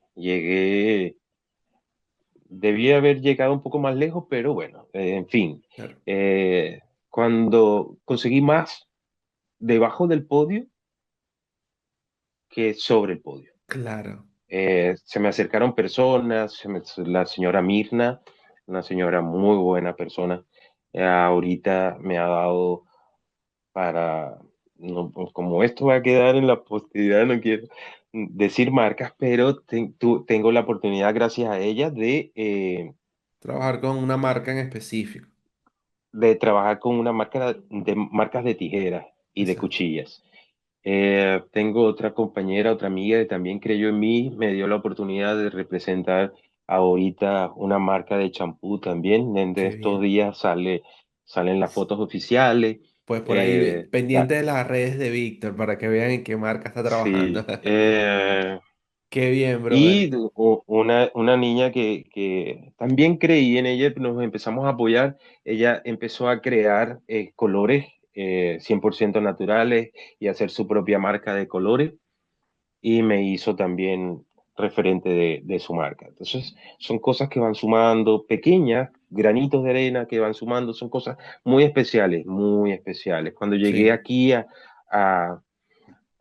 debía haber llegado un poco más lejos, pero bueno, en fin, Claro. eh, cuando conseguí más debajo del podio que sobre el podio. Claro, Se me acercaron personas, la señora Mirna, una señora muy buena persona, ahorita me ha dado para como esto va a quedar en la posteridad, no quiero decir marcas, pero tengo la oportunidad, gracias a ella, Trabajar con una marca en específico. de trabajar con una marca de marcas de tijeras y de Exacto. cuchillas. Tengo otra compañera, otra amiga que también creyó en mí, me dio la oportunidad de representar ahorita una marca de champú también. En de Qué estos bien. días salen las fotos oficiales. Pues por ahí Eh, la- pendiente de las redes de Víctor para que vean en qué marca está trabajando. sí, Qué bien, brother. y una niña que también creí en ella, nos empezamos a apoyar. Ella empezó a crear colores 100% naturales y hacer su propia marca de colores y me hizo también referente de su marca. Entonces, son cosas que van sumando, pequeñas, granitos de arena que van sumando, son cosas muy especiales, muy especiales. Cuando llegué Sí, aquí a,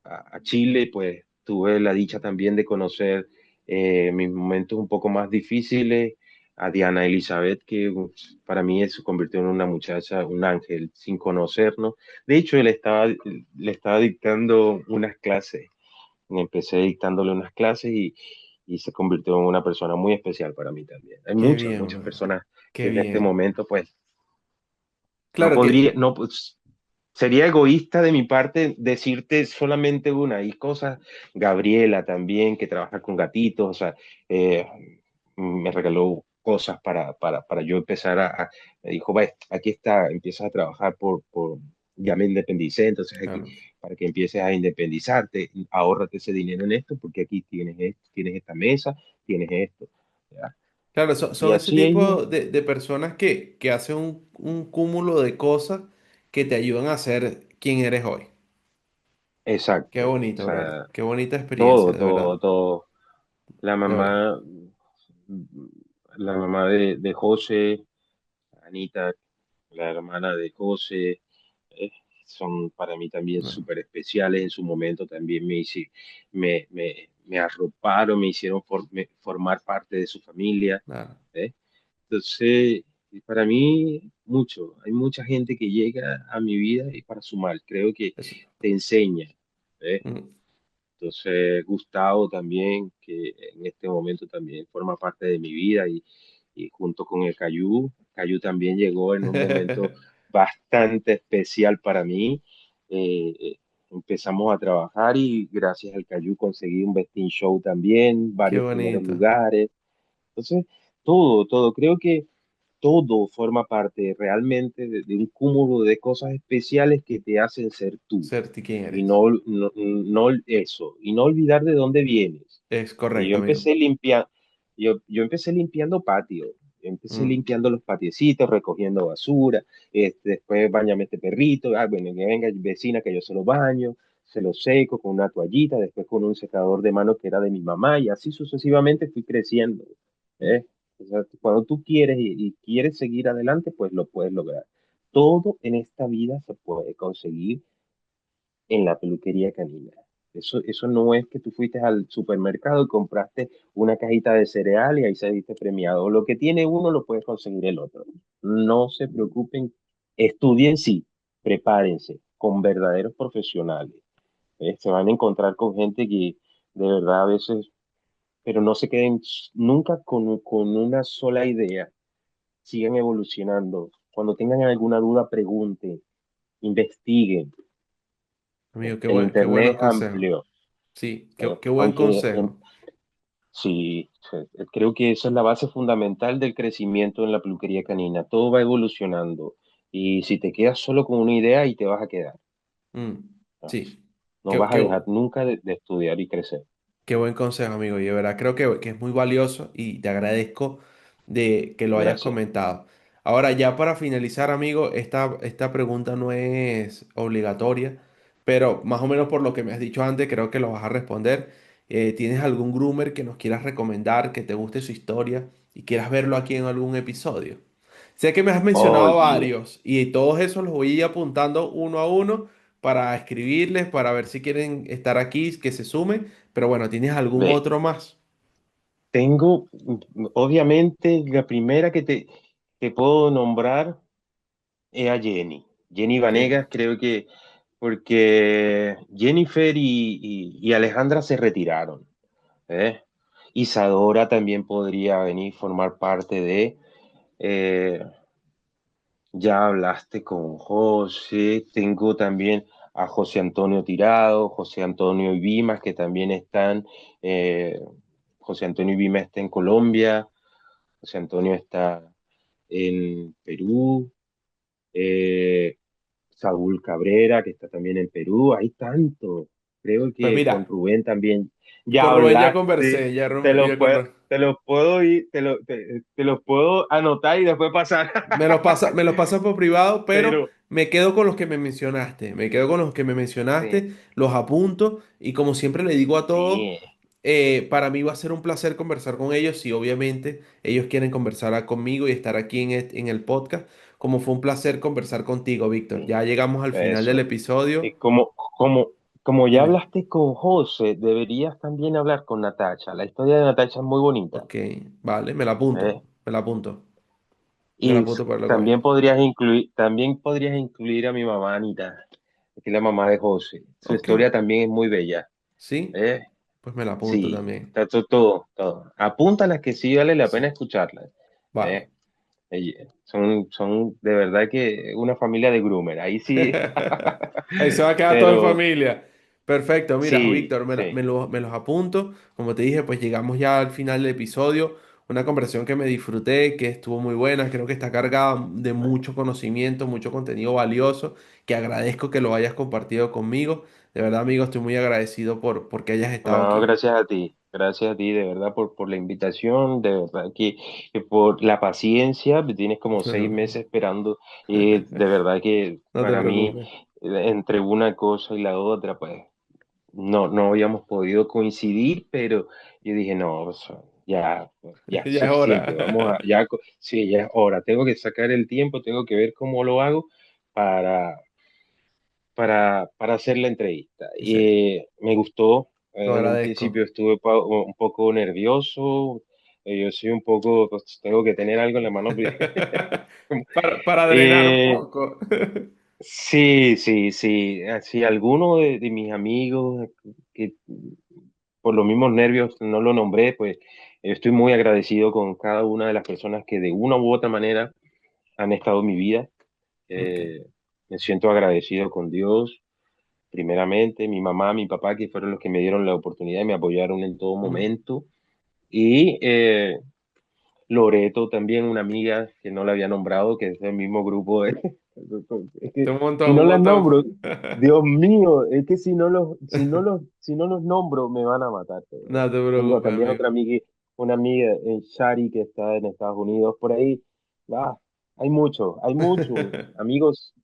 a Chile, pues tuve la dicha también de conocer mis momentos un poco más difíciles, a Diana Elizabeth, que para mí se convirtió en una muchacha, un ángel, sin conocernos. De hecho, le estaba dictando unas clases, empecé dictándole unas clases y se convirtió en una persona muy especial para mí también. Hay qué muchas, bien, muchas brother. personas que Qué en este bien. momento, pues, no Claro podría, que, no, pues, sería egoísta de mi parte decirte solamente una. Hay cosas, Gabriela también, que trabaja con gatitos, o sea, eh, me regaló cosas para yo empezar me dijo, "Ve, aquí está, empiezas a trabajar ya me independicé, entonces aquí, claro, para que empieces a independizarte, ahórrate ese dinero en esto, porque aquí tienes esto, tienes esta mesa, tienes esto, ¿ya?". claro, Y son ese así ellos, tipo de personas que hacen un cúmulo de cosas que te ayudan a ser quien eres hoy. Qué exacto, o bonito, brother. sea, Qué bonita experiencia, todo, de verdad. todo, todo. La De verdad. mamá, la mamá de José, Anita, la hermana de José, eh, son para mí también No, súper especiales. En su momento también me arroparon, me hicieron formar parte de su familia. claro. ¿Eh? Entonces, para mí, mucho. Hay mucha gente que llega a mi vida y para sumar, creo que Eso. te enseña. ¿Eh? Mm, Entonces, Gustavo también, que en este momento también forma parte de mi vida y junto con el Cayú también llegó en un momento bastante especial para mí. Empezamos a trabajar y gracias al Cayú conseguí un Vesting Show también, Qué varios primeros bonito. lugares. Entonces, todo, creo que todo forma parte realmente de un cúmulo de cosas especiales que te hacen ser tú Ser quien y eres. no eso, y no olvidar de dónde vienes. Es Yo correcto, amigo. empecé limpiando, yo empecé limpiando patio, yo empecé Mm, limpiando los patiecitos, recogiendo basura, después bañame este perrito, bueno, que venga vecina que yo se lo baño, se lo seco con una toallita, después con un secador de mano que era de mi mamá, y así sucesivamente fui creciendo. ¿Eh? O sea, cuando tú quieres y quieres seguir adelante, pues lo puedes lograr. Todo en esta vida se puede conseguir en la peluquería canina. Eso no es que tú fuiste al supermercado y compraste una cajita de cereal y ahí saliste premiado. Lo que tiene uno lo puede conseguir el otro. No se preocupen, estudien sí, prepárense con verdaderos profesionales. Se van a encontrar con gente que de verdad a veces, pero no se queden nunca con una sola idea. Sigan evolucionando. Cuando tengan alguna duda, pregunten, investiguen. amigo, El qué buenos Internet es consejos. amplio. Sí, ¿Eh? qué buen Aunque consejo. sí, sí, creo que esa es la base fundamental del crecimiento en la peluquería canina. Todo va evolucionando y si te quedas solo con una idea, ahí te vas a quedar. Mm, ¿No? sí, No vas a dejar nunca de estudiar y crecer. qué buen consejo, amigo. Y de verdad creo que es muy valioso y te agradezco de que lo hayas Gracias. comentado. Ahora, ya para finalizar, amigo, esta pregunta no es obligatoria, pero más o menos por lo que me has dicho antes, creo que lo vas a responder. ¿Tienes algún groomer que nos quieras recomendar, que te guste su historia y quieras verlo aquí en algún episodio? Sé que me has mencionado Oye, varios y todos esos los voy a ir apuntando uno a uno para escribirles, para ver si quieren estar aquí, que se sumen. Pero bueno, ¿tienes algún ve, otro más? tengo, obviamente, la primera que te puedo nombrar es a Jenny. Jenny Ok, Vanegas, creo que porque Jennifer y Alejandra se retiraron. ¿Eh? Isadora también podría venir a formar parte de. eh, ya hablaste con José, tengo también a José Antonio Tirado, José Antonio Ibimas, que también están. eh, José Antonio Ibimas está en Colombia, José Antonio está en Perú, eh, Saúl Cabrera, que está también en Perú, hay tanto. Creo Pues que con mira, Rubén también ya con Rubén ya hablaste, conversé, ya, te ya con, te los puedo ir, te los puedo anotar y después pasar. me los pasa por privado, pero Pero me quedo con los que me mencionaste. Me quedo con los que me sí, mencionaste, los apunto y como siempre le digo a todos, sí, para mí va a ser un placer conversar con ellos y obviamente ellos quieren conversar conmigo y estar aquí en el podcast, como fue un placer conversar contigo, Víctor. sí, Ya llegamos al final del eso. episodio. Y como ya Dime. hablaste con José, deberías también hablar con Natacha. La historia de Natacha es muy bonita. Ok, vale, me la apunto, ¿Eh? me la apunto, me la Y apunto para hablar con ella. también podrías incluir a mi mamá Anita, que es la mamá de José. Su Ok, historia también es muy bella. sí, ¿Eh? pues me la apunto Sí, también. está todo, todo. Apúntalas que sí vale la Sí, pena escucharlas. vale. ¿Eh? Son de verdad que una familia de groomer. Ahí sí. Ahí se va a quedar toda en Pero familia. Perfecto, mira, sí, Víctor, sí. me los apunto. Como te dije, pues llegamos ya al final del episodio. Una conversación que me disfruté, que estuvo muy buena. Creo que está cargada de mucho conocimiento, mucho contenido valioso, que agradezco que lo hayas compartido conmigo. De verdad, amigo, estoy muy agradecido porque hayas estado No, aquí. gracias a ti de verdad por la invitación, de verdad que por la paciencia, me tienes como No te 6 meses preocupes. esperando y de verdad que No te para mí, preocupes. entre una cosa y la otra, pues no habíamos podido coincidir, pero yo dije, no, o sea, ya, pues, ya, Ya es suficiente, hora. sí, ya es hora, tengo que sacar el tiempo, tengo que ver cómo lo hago para para hacer la entrevista. Sí, Y me gustó. lo En un agradezco. principio estuve un poco nervioso. Yo soy un poco, pues, tengo que tener algo en la mano. Para drenar un Eh, poco. sí, sí, sí. Si alguno de mis amigos que por los mismos nervios no lo nombré, pues estoy muy agradecido con cada una de las personas que de una u otra manera han estado en mi vida. Ok, Eh, Me siento agradecido con Dios primeramente, mi mamá, mi papá, que fueron los que me dieron la oportunidad y me apoyaron en todo mm. momento. Y Loreto también, una amiga que no la había nombrado, que es del mismo grupo. Es que Un si montón, no un las montón. nombro, Dios mío, es que si no los nombro, me van a matar. No te Tengo preocupes, también amigo. otra amiga, una amiga, Shari, que está en Estados Unidos, por ahí. Ah, hay muchos amigos.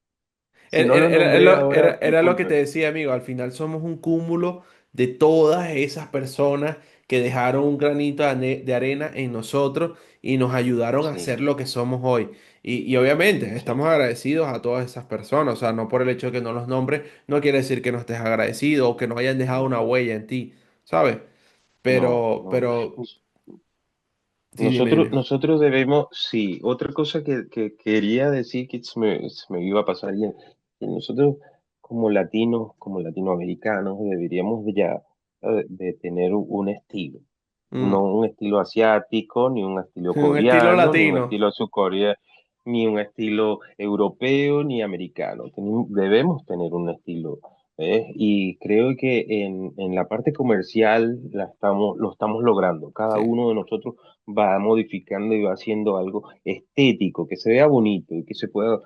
Si no los nombré ahora, Era lo que te disculpen. decía, amigo. Al final somos un cúmulo de todas esas personas que dejaron un granito de arena en nosotros y nos ayudaron a Sí, ser lo que somos hoy. Y obviamente sí. estamos agradecidos a todas esas personas. O sea, no por el hecho de que no los nombres, no quiere decir que no estés agradecido o que no hayan dejado una No, huella en ti, ¿sabes? no, no. Pero, sí, dime, Nosotros, dime. nosotros debemos, sí, otra cosa que quería decir que se me iba a pasar bien, que nosotros como latinos, como latinoamericanos, deberíamos ya de tener un estilo, no Mm. un estilo asiático, ni un estilo Un estilo coreano, ni un latino. estilo surcoreano, ni un estilo europeo, ni americano. Debemos tener un estilo. Y creo que en la parte comercial lo estamos logrando. Cada Sí, uno de nosotros va modificando y va haciendo algo estético, que se vea bonito y que se pueda,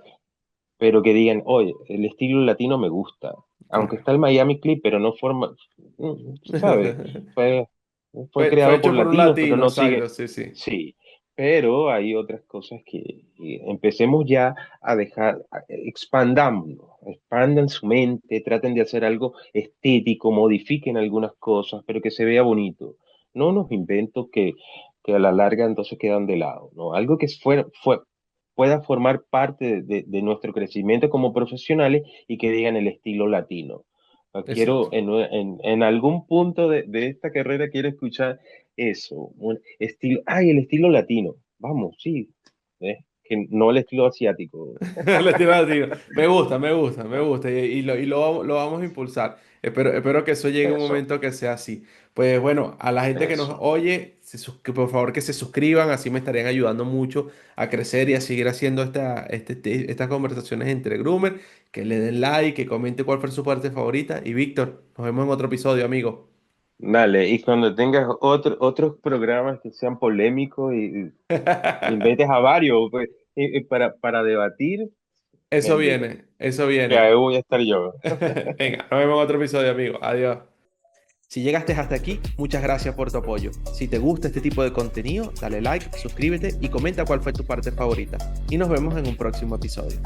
pero que digan, oye, el estilo latino me gusta. Aunque claro. está el Miami Clip, pero no forma, ¿sabes? Fue, fue Fue creado por hecho por un latinos, pero latino, no sigue. exacto, sí, sí. Sí, pero hay otras cosas que empecemos ya a dejar, expandámonos, expandan su mente, traten de hacer algo estético, modifiquen algunas cosas, pero que se vea bonito. No unos inventos que a la larga entonces quedan de lado, ¿no? Algo que pueda formar parte de nuestro crecimiento como profesionales y que digan el estilo latino. Quiero, Exacto. en algún punto de esta carrera, quiero escuchar eso, un estilo, ay, el estilo latino, vamos, sí, ¿eh? que no el estilo asiático. El estilo latino. Me gusta, me gusta, me gusta. Lo vamos a impulsar. Espero que eso llegue un Eso, momento que sea así. Pues bueno, a la gente que nos eso. oye, que por favor que se suscriban, así me estarían ayudando mucho a crecer y a seguir haciendo estas conversaciones entre Groomer. Que le den like, que comente cuál fue su parte favorita. Y Víctor, nos vemos en otro episodio, amigo. Dale, y cuando tengas otros programas que sean polémicos y invites a varios pues, para debatir, me Eso invitas, viene, eso que ahí viene. voy a estar yo. Venga, nos vemos en otro episodio, amigo. Adiós. Si llegaste hasta aquí, muchas gracias por tu apoyo. Si te gusta este tipo de contenido, dale like, suscríbete y comenta cuál fue tu parte favorita. Y nos vemos en un próximo episodio.